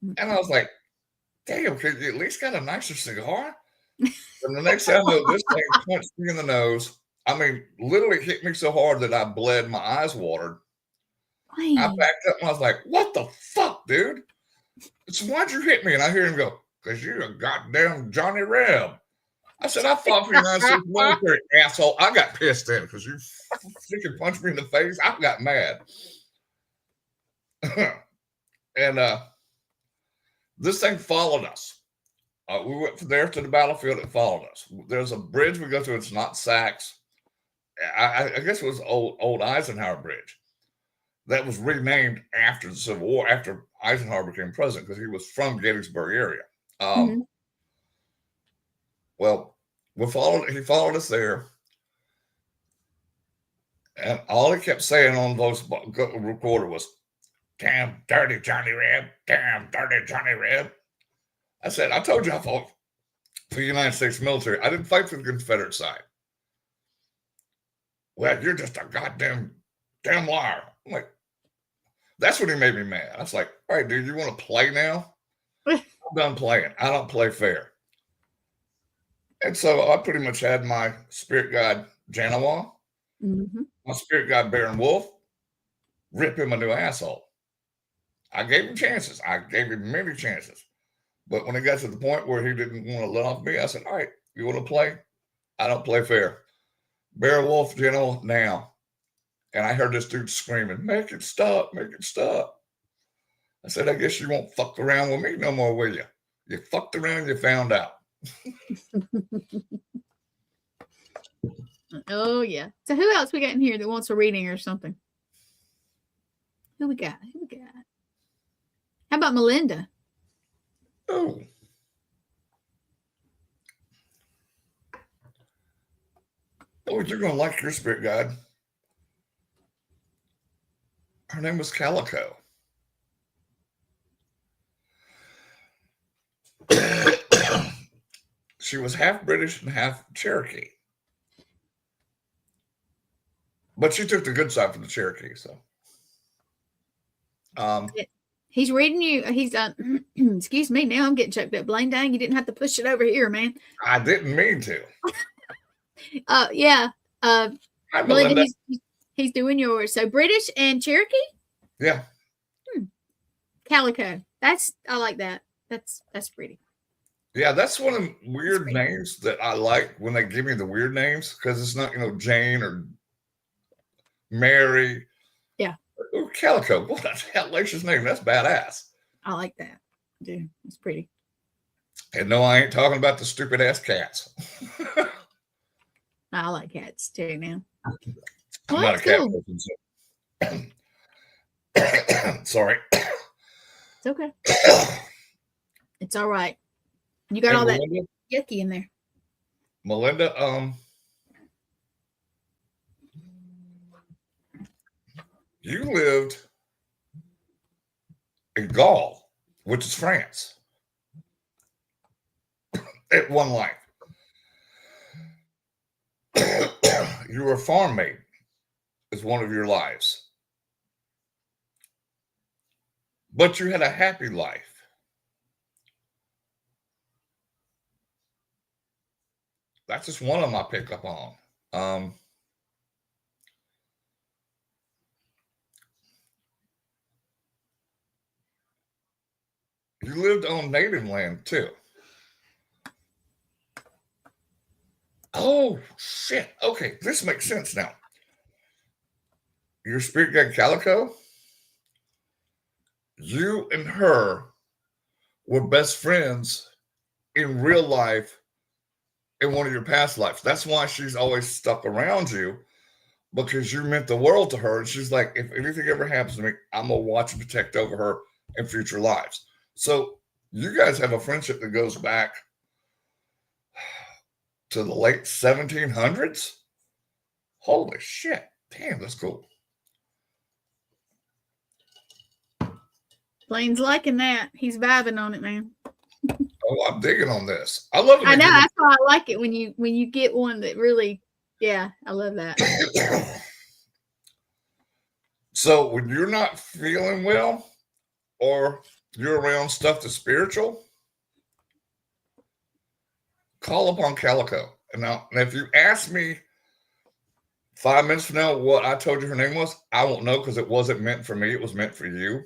And I was like, damn, could you at least got a nicer cigar? And the next thing I know, this thing punched me in the nose. I mean, literally hit me so hard that I bled, my eyes watered. I backed up and I was like, what the fuck, dude? So why'd you hit me? And I hear him go, because you're a goddamn Johnny Reb. I said, I fought for the United States military, asshole. I got pissed then because you freaking punched me in the face. I got mad. And this thing followed us. We went from there to the battlefield. It followed us. There's a bridge we go to. It's not Sachs. I guess it was old Eisenhower Bridge. That was renamed after the Civil War, after Eisenhower became president, because he was from Gettysburg area. Well, he followed us there. And all he kept saying on those recorder was, damn dirty Johnny Reb, damn dirty Johnny Reb. I said, I told you I fought for the United States military. I didn't fight for the Confederate side. Well, you're just a goddamn liar. I'm like, that's when he made me mad. I was like, all right, dude, you want to play now? I'm done playing. I don't play fair. And so I pretty much had my spirit guide, Janawa, my spirit guide, Baron Wolf, rip him a new asshole. I gave him chances. I gave him many chances. But when it got to the point where he didn't want to let off me, I said, all right, you want to play? I don't play fair. Baron Wolf, General, now. And I heard this dude screaming, make it stop, make it stop. I said, I guess you won't fuck around with me no more, will you? You fucked around, you found out. Oh, yeah. So who else we got in here that wants a reading or something? Who we got? How about Melinda? Oh, you're going to like your spirit guide. Her name was Calico. She was half British and half Cherokee. But she took the good side for the Cherokee, so. He's reading you. He's excuse me. Now I'm getting choked up. Blaine, dang, you didn't have to push it over here, man. I didn't mean to. Yeah. Hi, Melinda, he's doing yours. So British and Cherokee? Yeah. Calico. I like that. That's pretty. Yeah, that's one of the weird names that I like when they give me the weird names, because it's not, Jane or Mary. Yeah. Ooh, Calico. What a hellacious name. That's badass. I like that. Dude, it's pretty. And no, I ain't talking about the stupid ass cats. I like cats too now. I'm not a cat person. So. Sorry. It's okay. It's all right. You got all Melinda, that yucky in there. Melinda, you lived in Gaul, which is France, at one life. You were a farm maid as one of your lives. But you had a happy life. That's just one of them I pick up on. You lived on native land too. Oh, shit. Okay, this makes sense now. Your spirit guide Calico, you and her were best friends in real life in one of your past lives. That's why she's always stuck around you, because you meant the world to her. And she's like, if anything ever happens to me, I'm going to watch and protect over her in future lives. So you guys have a friendship that goes back to the late 1700s. Holy shit. Damn, that's cool. Blaine's liking that. He's vibing on it, man. Oh, I'm digging on this. I love it. I know. That's why I like it when you get one that really, yeah, I love that. So when you're not feeling well or you're around stuff that's spiritual, call upon Calico. And now, if you ask me 5 minutes from now what I told you her name was, I won't know, because it wasn't meant for me. It was meant for you.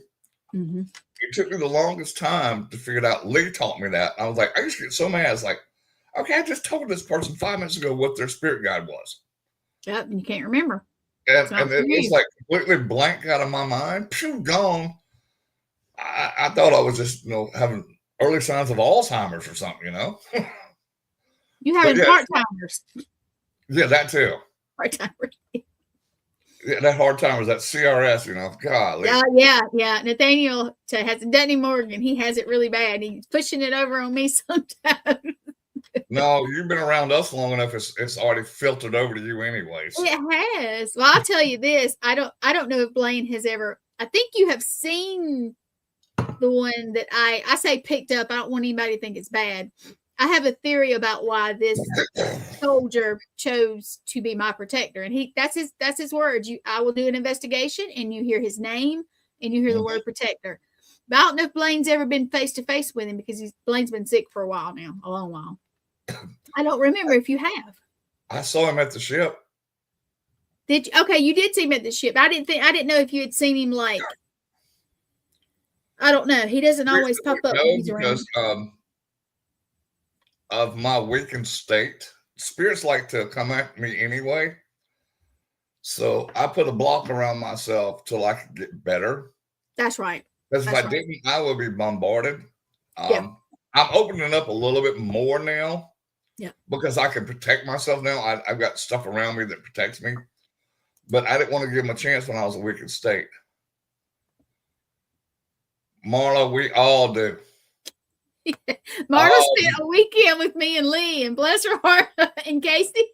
Mm-hmm. It took me the longest time to figure it out. Lee taught me that. I was like, I used to get so mad. It's like, okay, I just told this person 5 minutes ago what their spirit guide was. Yep, and you can't remember. And it was like completely blank out of my mind. Phew, gone. I thought I was just, having early signs of Alzheimer's or something, You having part-timers. Yeah, that too. Part-timers. Yeah, that hard timers, that CRS, golly. Yeah. Nathaniel has it done in Morgan. He has it really bad. He's pushing it over on me sometimes. No, you've been around us long enough. It's already filtered over to you anyways. It has. Well, I'll tell you this. I don't know if Blaine has ever. I think you have seen the one that I say picked up. I don't want anybody to think it's bad. I have a theory about why this soldier chose to be my protector, and that's his words. I will do an investigation, and you hear his name, and you hear the word protector. But I don't know if Blaine's ever been face to face with him, because Blaine's been sick for a while now, a long while. I don't remember if you have. I saw him at the ship. Did you? Okay, you did see him at the ship. I didn't know if you had seen him, like, I don't know. He doesn't always pop up when he's around. Because of my weakened state, spirits like to come at me anyway. So I put a block around myself till I could get better. That's right. Because if I didn't, I would be bombarded. I'm opening up a little bit more now. Yeah. Because I can protect myself now. I've got stuff around me that protects me. But I didn't want to give him a chance when I was a weakened state. Marla, we all do. Marla spent a weekend with me and Lee, and bless her heart, and Casey.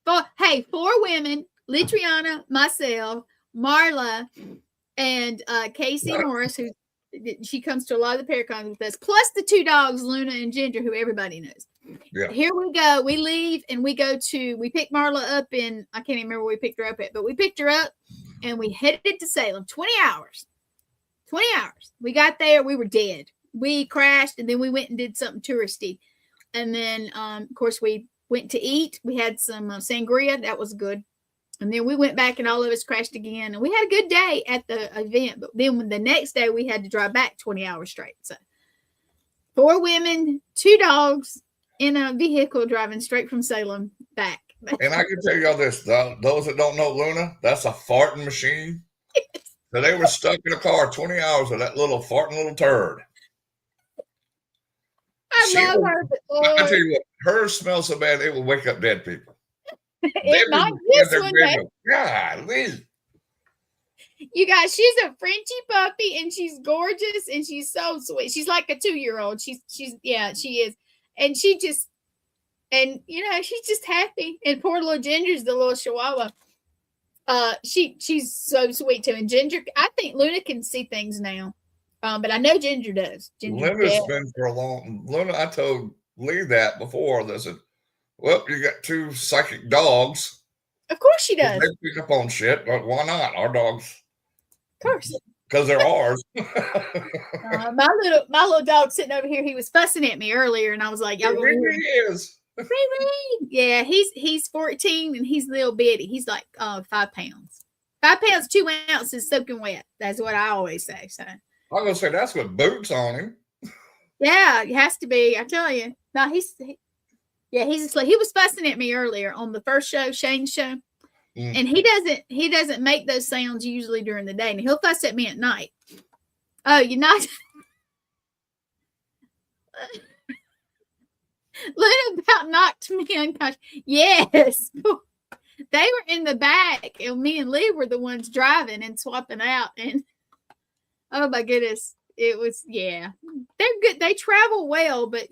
But hey, 4 women: Leitreanna, myself, Marla, and Casey Morris, who she comes to a lot of the paracons with us, plus the 2 dogs, Luna and Ginger, who everybody knows. Yeah. Here we go. We leave and we pick Marla up in, I can't even remember where we picked her up at, but we picked her up and we headed to Salem. 20 hours. We got there. We were dead. We crashed, and then we went and did something touristy. And then, of course, we went to eat. We had some sangria. That was good. And then we went back, and all of us crashed again. And we had a good day at the event. But then the next day, we had to drive back 20 hours straight. So 4 women, 2 dogs in a vehicle driving straight from Salem back. And I can tell y'all this, those that don't know Luna, that's a farting machine. So they were stuck in a car 20 hours with that little farting little turd. I love her. I tell you what, hers smells so bad it will wake up dead people. It might this one day. Golly. You guys, she's a Frenchie puppy, and she's gorgeous, and she's so sweet. She's like a 2-year-old. She's she is, and she's just happy. And poor little Ginger's the little Chihuahua. She's so sweet too. And Ginger, I think Luna can see things now. But I know Ginger does. Luna's been for a long. Luna, I told Lee that before. They said, "Well, you got 2 psychic dogs." Of course she does. They pick up on shit, but why not? Our dogs, of course, because they're ours. My little dog sitting over here, he was fussing at me earlier, and I was like, "Y'all go here." He is. Yeah, he's 14, and he's little bitty. He's like 5 pounds. 5 pounds, 2 ounces soaking wet. That's what I always say. So I'm gonna say that's with boots on him. Yeah, it has to be. I tell you. No, Yeah, he's asleep. He was fussing at me earlier on the first show, Shane's show. Mm. And he doesn't make those sounds usually during the day. And he'll fuss at me at night. Oh, you're not Luna about knocked me unconscious. Yes. They were in the back, and me and Lee were the ones driving and swapping out. And oh my goodness, it was, yeah. They're good. They travel well, but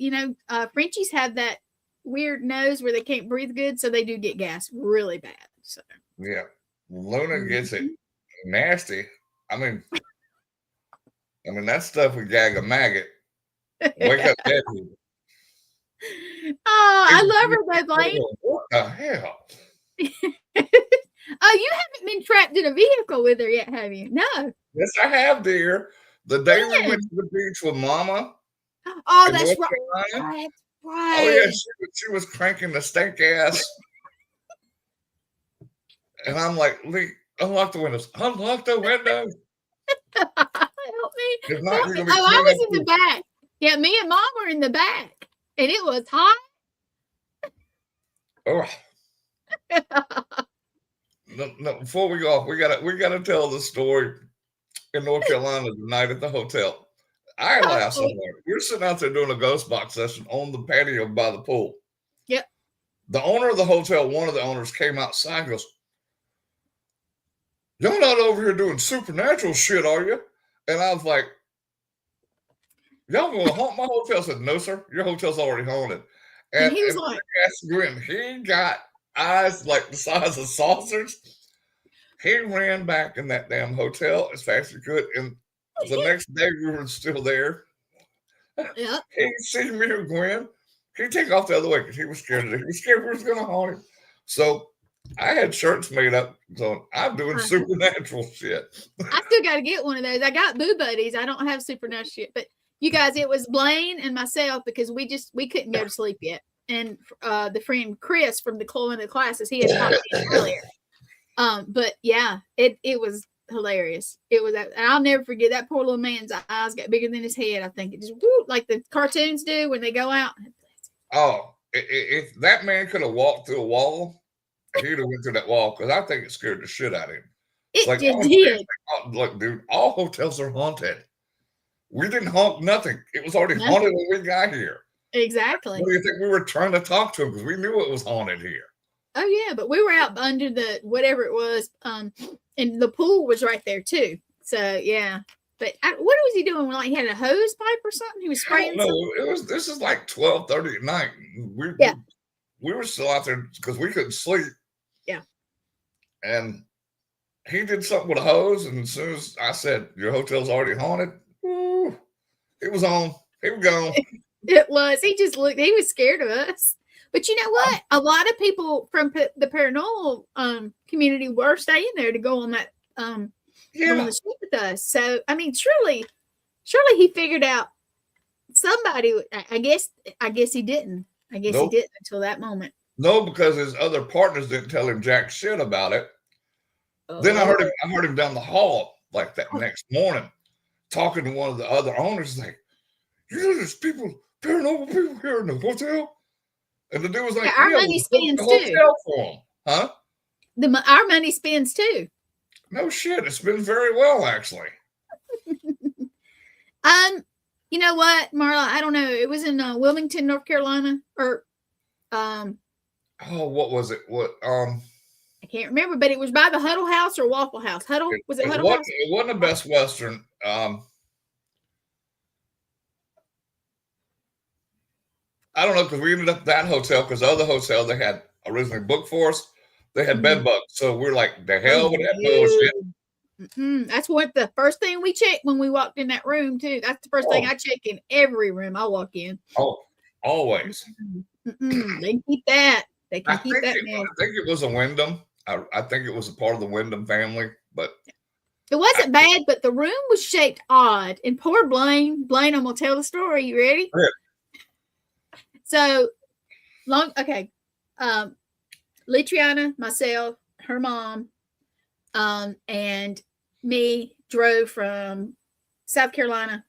Frenchies have that weird nose where they can't breathe good, so they do get gas really bad. So yeah, Luna gets it nasty. I mean that stuff would gag a maggot. Wake up dead people. Oh, I love her though, Blaine. What the hell? Oh, you haven't been trapped in a vehicle with her yet, have you? No. Yes, I have, dear. The day we went to the beach with Mama. Oh, that's right. That's right. Oh yeah, she was cranking the stank ass. And I'm like, Lee, unlock the windows. Unlock the windows. Help me. If not, you're gonna be I was in the back. Yeah, me and Mom were in the back. And it was hot. Oh. No, before we go off, we gotta tell the story in North Carolina tonight at the hotel. I laughed so hard. We're sitting out there doing a ghost box session on the patio by the pool. Yep. The owner of the hotel, one of the owners, came outside and goes, "Y'all not over here doing supernatural shit, are you?" And I was like, "Y'all gonna haunt my hotel?" I said, "No, sir. Your hotel's already haunted." And he was like, grin. He got eyes like the size of saucers. He ran back in that damn hotel as fast as he could. And the next day we were still there. Yep. He see me or Gwen. He'd take off the other way because he was scared of it. He was scared we was gonna haunt him. So I had shirts made up. So I'm doing supernatural shit. I still got to get one of those. I got Boo Buddies. I don't have supernatural shit. But you guys, it was Blaine and myself because we couldn't go to sleep yet. And the friend Chris from one of the classes, he had talked to me earlier. But yeah, it was hilarious. It was, and I'll never forget that poor little man's eyes got bigger than his head. I think it just like the cartoons do when they go out. Oh, if that man could have walked through a wall, he'd have went through that wall because I think it scared the shit out of him. It did. Look, dude, all hotels are haunted. We didn't haunt nothing. It was already haunted when we got here. Exactly. What do you think we were trying to talk to him because we knew it was haunted here? Oh yeah, but we were out under the whatever it was, and the pool was right there too. So yeah, but what was he doing? Like he had a hose pipe or something? He was spraying. No, this is like 12:30 at night. We were still out there because we couldn't sleep. Yeah, and he did something with a hose, and as soon as I said your hotel's already haunted, it was on. He was gone. It was. He just looked. He was scared of us. But you know what? A lot of people from the paranormal community were staying there to go on that go on the ship with us. So I mean, surely he figured out somebody. I guess he didn't. I guess he didn't until that moment. No, because his other partners didn't tell him jack shit about it. Then I heard him down the hall like that next morning, talking to one of the other owners, like, "You know, there's paranormal people here in the hotel." And the dude was like, our money spends too. For him. Huh? Our money spends too. No shit. It spends very well, actually. You know what, Marla? I don't know. It was in Wilmington, North Carolina, or what was it? What I can't remember, but it was by the Huddle House or Waffle House. Huddle? Was it Huddle House? It wasn't a Best Western. I don't know, because we ended up at that hotel because the other hotel they had originally booked for us, they had bed bugs. So we're like, the hell with that bullshit. That's what the first thing we checked when we walked in that room too. That's the first thing I check in every room I walk in. Oh, always. They can keep that. They can keep that. I think it was a Wyndham. I think it was a part of the Wyndham family, but it wasn't bad. But the room was shaped odd. And poor Blaine, I'm gonna tell the story. You ready? Yeah. So long. Okay. Leitreanna, myself, her mom, and me drove from South Carolina,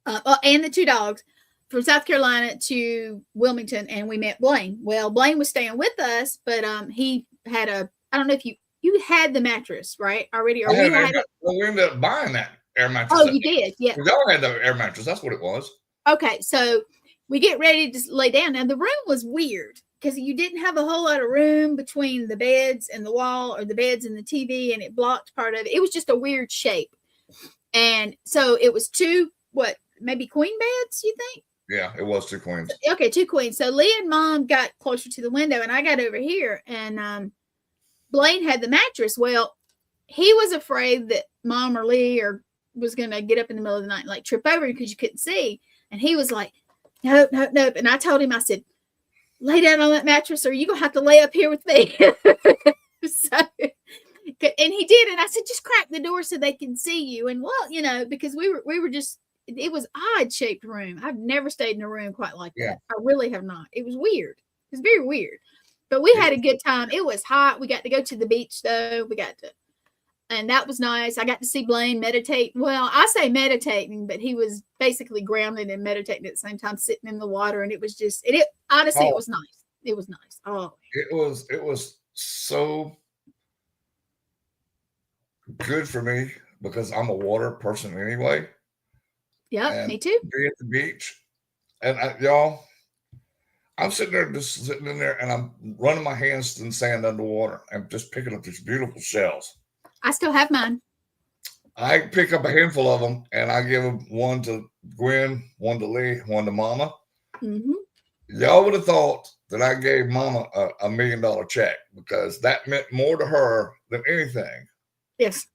and the two dogs from South Carolina to Wilmington, and we met Blaine. Well, Blaine was staying with us, but he had I don't know if you had the mattress, right? Already, or we had it. Well, we ended up buying that air mattress. Oh, you did? Yeah. We all had the air mattress. That's what it was. Okay, so we get ready to lay down. Now, the room was weird because you didn't have a whole lot of room between the beds and the wall, or the beds and the TV, and it blocked part of it. It was just a weird shape. And so it was maybe queen beds, you think? Yeah, it was 2 queens. Okay, 2 queens. So Leah and Mom got closer to the window, and I got over here, and Blaine had the mattress. Well, he was afraid that Mom or Lee was going to get up in the middle of the night and like trip over because you couldn't see. And he was like, nope, nope, nope. And I told him, I said, lay down on that mattress, or you're going to have to lay up here with me. And he did. And I said, just crack the door so they can see you. And well, because we were just, it was odd shaped room. I've never stayed in a room quite like that. I really have not. It was weird. It was very weird. But we had a good time. It was hot. We got to go to the beach though. And that was nice. I got to see Blaine meditate. Well, I say meditating, but he was basically grounded and meditating at the same time, sitting in the water. And it was just, honestly, it was nice. It was nice. Oh, it was so good for me because I'm a water person anyway. Yeah, me too. Be at the beach, and I'm sitting in there, and I'm running my hands in the sand underwater and just picking up these beautiful shells. I still have mine. I pick up a handful of them, and I give them one to Gwen, one to Lee, one to Mama. Mm-hmm. Y'all would have thought that I gave Mama a $1 million check because that meant more to her than anything. Yes.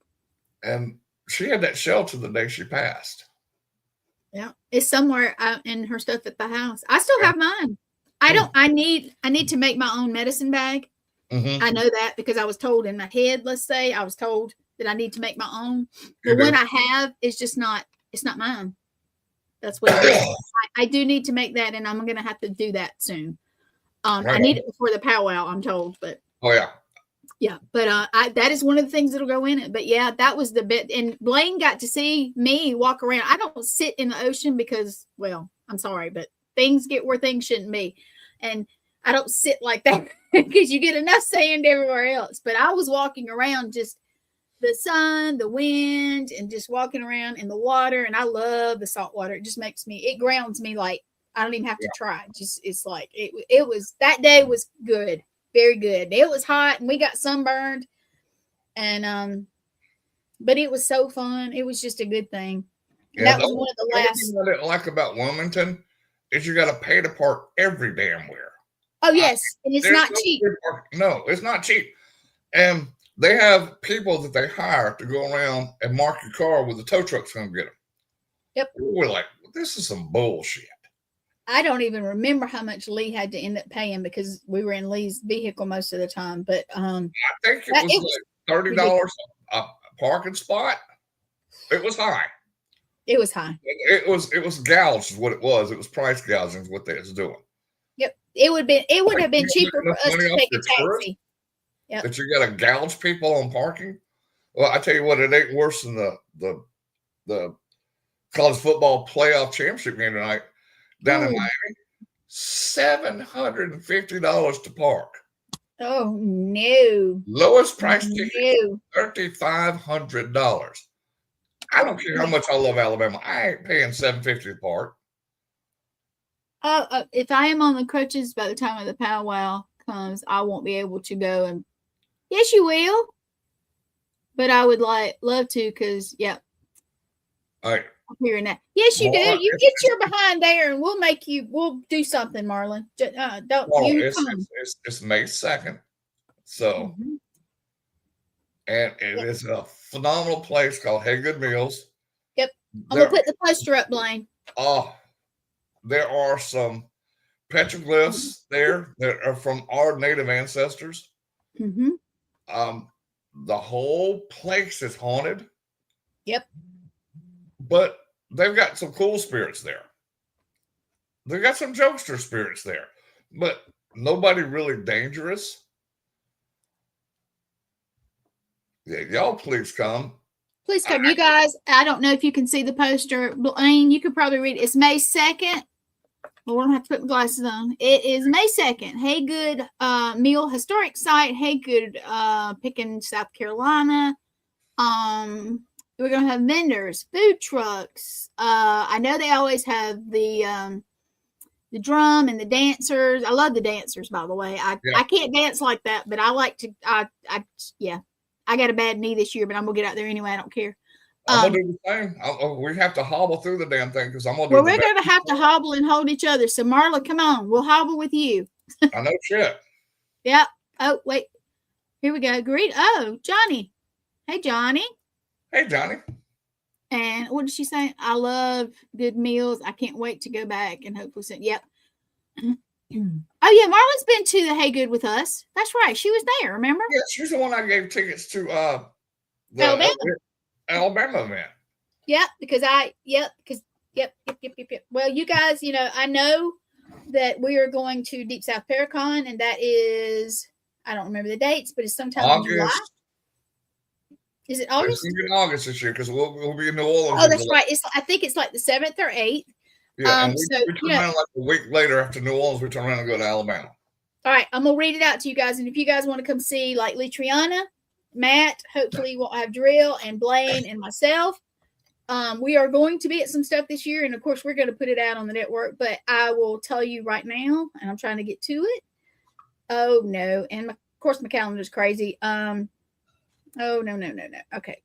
And she had that shell to the day she passed. Yeah, it's somewhere out in her stuff at the house. I still have mine. I need to make my own medicine bag. Mm-hmm. I know that because I was told in my head, let's say, I was told that I need to make my own. The one I have is just not, it's not mine. That's what it is. I do need to make that, and I'm going to have to do that soon. Right. I need it before the powwow, I'm told, but. Oh, yeah. Yeah, but that is one of the things that'll go in it. But yeah, that was the bit. And Blaine got to see me walk around. I don't sit in the ocean because, well, I'm sorry, but things get where things shouldn't be. And I don't sit like that because you get enough sand everywhere else. But I was walking around, just the sun, the wind, and just walking around in the water. And I love the salt water. It just it grounds me like I don't even have to try. It's like, it was, that day was good. Very good. It was hot and we got sunburned, and but it was so fun. It was just a good thing. And that was one of the last. Thing I didn't like about Wilmington is you got to pay to park every damn where. Oh yes, and it's not cheap. No, it's not cheap. And they have people that they hire to go around and mark your car with the tow trucks come get them. Yep. We're like, this is some bullshit. I don't even remember how much Lee had to end up paying because we were in Lee's vehicle most of the time. But I think it was like $30 a parking spot. It was high. It was high. It was gouged is what it was. It was price gouging is what they was doing. Yep. It would have been cheaper for us to take a taxi. Yep. That you got to gouge people on parking. Well, I tell you what, it ain't worse than the college football playoff championship game tonight. Down in Miami, $750 to park. Oh no! Lowest price ticket, $3,500. I don't care how much I love Alabama. I ain't paying $750 to park. If I am on the crutches by the time of the powwow comes, I won't be able to go. And yes, you will. But I would love to because All right. Hearing that. Yes, you do. You get your behind there and we'll do something, Marlon. It's May 2nd. So, and it is a phenomenal place called Hey Good Meals. Yep. I'm going to put the poster up, Blaine. Oh, there are some petroglyphs there that are from our native ancestors. Mm-hmm. The whole place is haunted. Yep. But they've got some cool spirits there. They've got some jokester spirits there, but nobody really dangerous. Yeah, y'all please come. Please come. You guys, I don't know if you can see the poster. Blaine, you could probably read it. It's May 2nd. Well, we're gonna have to put my glasses on. It is May 2nd. Hey Good Meal Historic Site. Hey Good Picking, South Carolina. We're gonna have vendors, food trucks. I know they always have the drum and the dancers. I love the dancers, by the way. I can't dance like that, but I like to. Yeah. I got a bad knee this year, but I'm gonna get out there anyway. I don't care. I'm gonna do the same. We have to hobble through the damn thing because I'm gonna do. Well, we're gonna have to hobble and hold each other. So Marla, come on, we'll hobble with you. I know shit. Yeah. Oh wait, here we go. Greet. Oh, Johnny. Hey, Johnny. Hey, Johnny. And what did she say? I love good meals. I can't wait to go back and hopefully send. Yep. Oh yeah, Marla's been to the Hey Good with us. That's right. She was there. Remember? Yeah, she's the one I gave tickets to. The Alabama event. Yep, yep. Well, you guys, I know that we are going to Deep South Paracon, and that is, I don't remember the dates, but it's sometime in July. Is it August? It's in August this year because we'll be in New Orleans. Oh, that's right. I think it's like the 7th or 8th. Yeah, and we turn around like a week later after New Orleans, we turn around and go to Alabama. All right, I'm gonna read it out to you guys, and if you guys want to come see like Leitreanna, Matt, hopefully we'll have Drill and Blaine and myself. We are going to be at some stuff this year, and of course we're going to put it out on the network, but I will tell you right now, and I'm trying to get to it. Oh no, and of course my calendar is crazy. Oh no. Okay.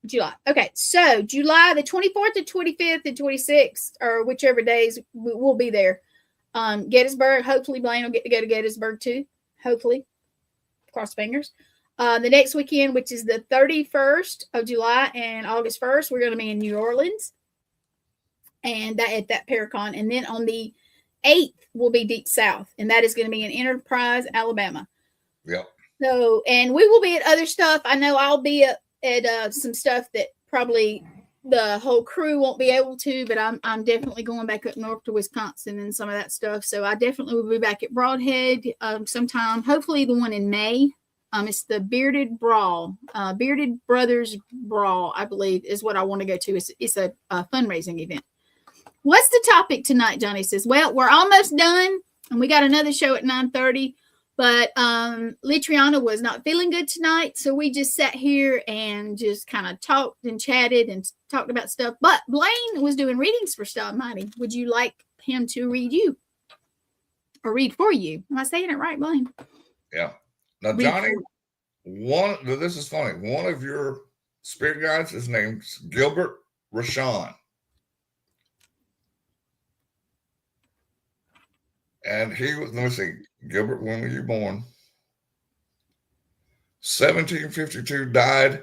July. Okay, so July the 24th and 25th and 26th, or whichever days we'll be there. Gettysburg. Hopefully Blaine will get to go to Gettysburg too. Hopefully. Cross fingers. The next weekend, which is the 31st of July and August 1st, we're going to be in New Orleans and at that Paracon. And then on the 8th will be Deep South, and that is going to be in Enterprise, Alabama. Yep. So, and we will be at other stuff. I know I'll be at some stuff that probably the whole crew won't be able to, but I'm definitely going back up north to Wisconsin and some of that stuff. So I definitely will be back at Broadhead sometime, hopefully the one in May. It's the Bearded Brawl, Bearded Brothers Brawl, I believe, is what I want to go to. It's a fundraising event. What's the topic tonight? Johnny says, well, we're almost done, and we got another show at 9:30. But Leitreanna was not feeling good tonight, so we just sat here and just kind of talked and chatted and talked about stuff. But Blaine was doing readings for Star Mighty. Would you like him to read you or read for you? Am I saying it right, Blaine? Yeah. Now, Johnny, this is funny. One of your spirit guides, his name's Gilbert Rohan. And he was, let me see, Gilbert, when were you born? 1752, died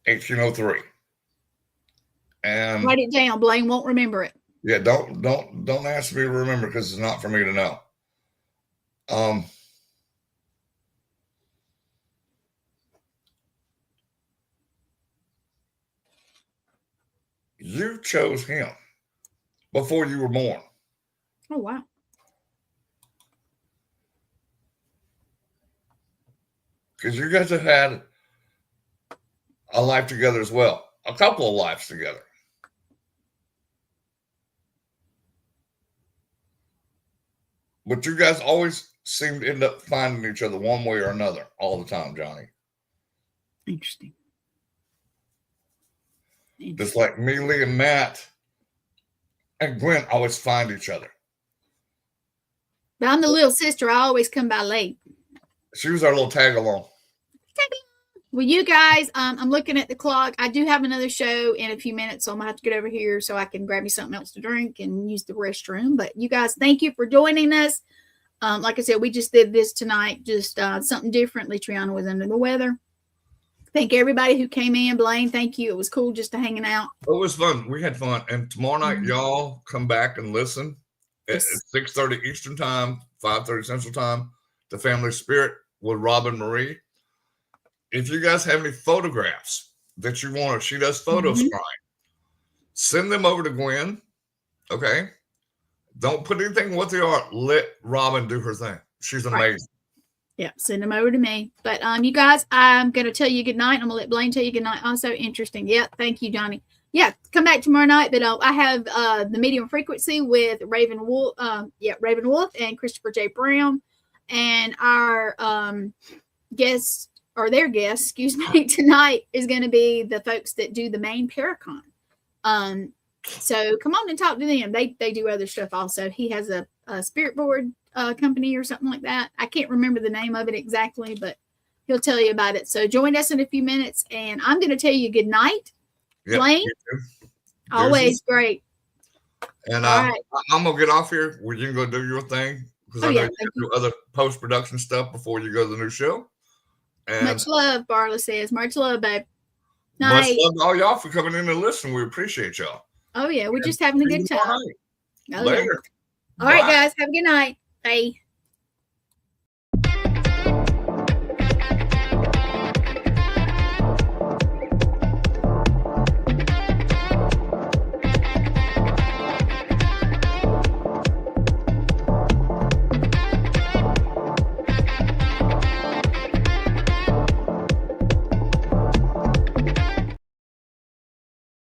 1803. And write it down. Blaine won't remember it. Yeah, don't ask me to remember because it's not for me to know. You chose him before you were born. Oh, wow. Because you guys have had a life together as well. A couple of lives together. But you guys always seem to end up finding each other one way or another all the time, Johnny. Interesting. Just like me, Lee, and Matt and Gwen always find each other. But I'm the little sister. I always come by late. She was our little tag along. Well, you guys, I'm looking at the clock. I do have another show in a few minutes, so I'm going to have to get over here so I can grab me something else to drink and use the restroom. But you guys, thank you for joining us. Like I said, we just did this tonight, just something different. Leitreanna was under the weather. Thank everybody who came in. Blaine, thank you. It was cool just to hanging out. It was fun. We had fun. And tomorrow night, y'all come back and listen at 6:30 Eastern Time, 5:30 Central Time, to Family Spirit with Robin Marie. If you guys have any photographs that you want, she does photos fine. Send them over to Gwen. Okay. Don't put anything what they are. Let Robin do her thing. She's amazing. Right. Yeah, send them over to me. But you guys, I'm going to tell you good night. I'm going to let Blaine tell you good night. Also interesting. Yeah, thank you, Johnny. yeah, come back tomorrow night. But I have the medium frequency with Raven Wolf, Raven Wolf and Christopher J. Brown, and our guests or their guests, excuse me, tonight is going to be the folks that do the main Paracon. So come on and talk to them. They do other stuff also. He has a spirit board company or something like that. I can't remember the name of it exactly, but he'll tell you about it. So join us in a few minutes, and I'm going to tell you good night. Yep, Blaine, always great. And right. I'm going to get off here. You can go do your thing, because I know you do other post-production stuff before you go to the new show. And much love, Barla says. Much love, babe. Night. Much love to all y'all for coming in and listening. We appreciate y'all. Oh, yeah. We're just having a good time. Later. Yeah. All right, guys. Have a good night. Bye.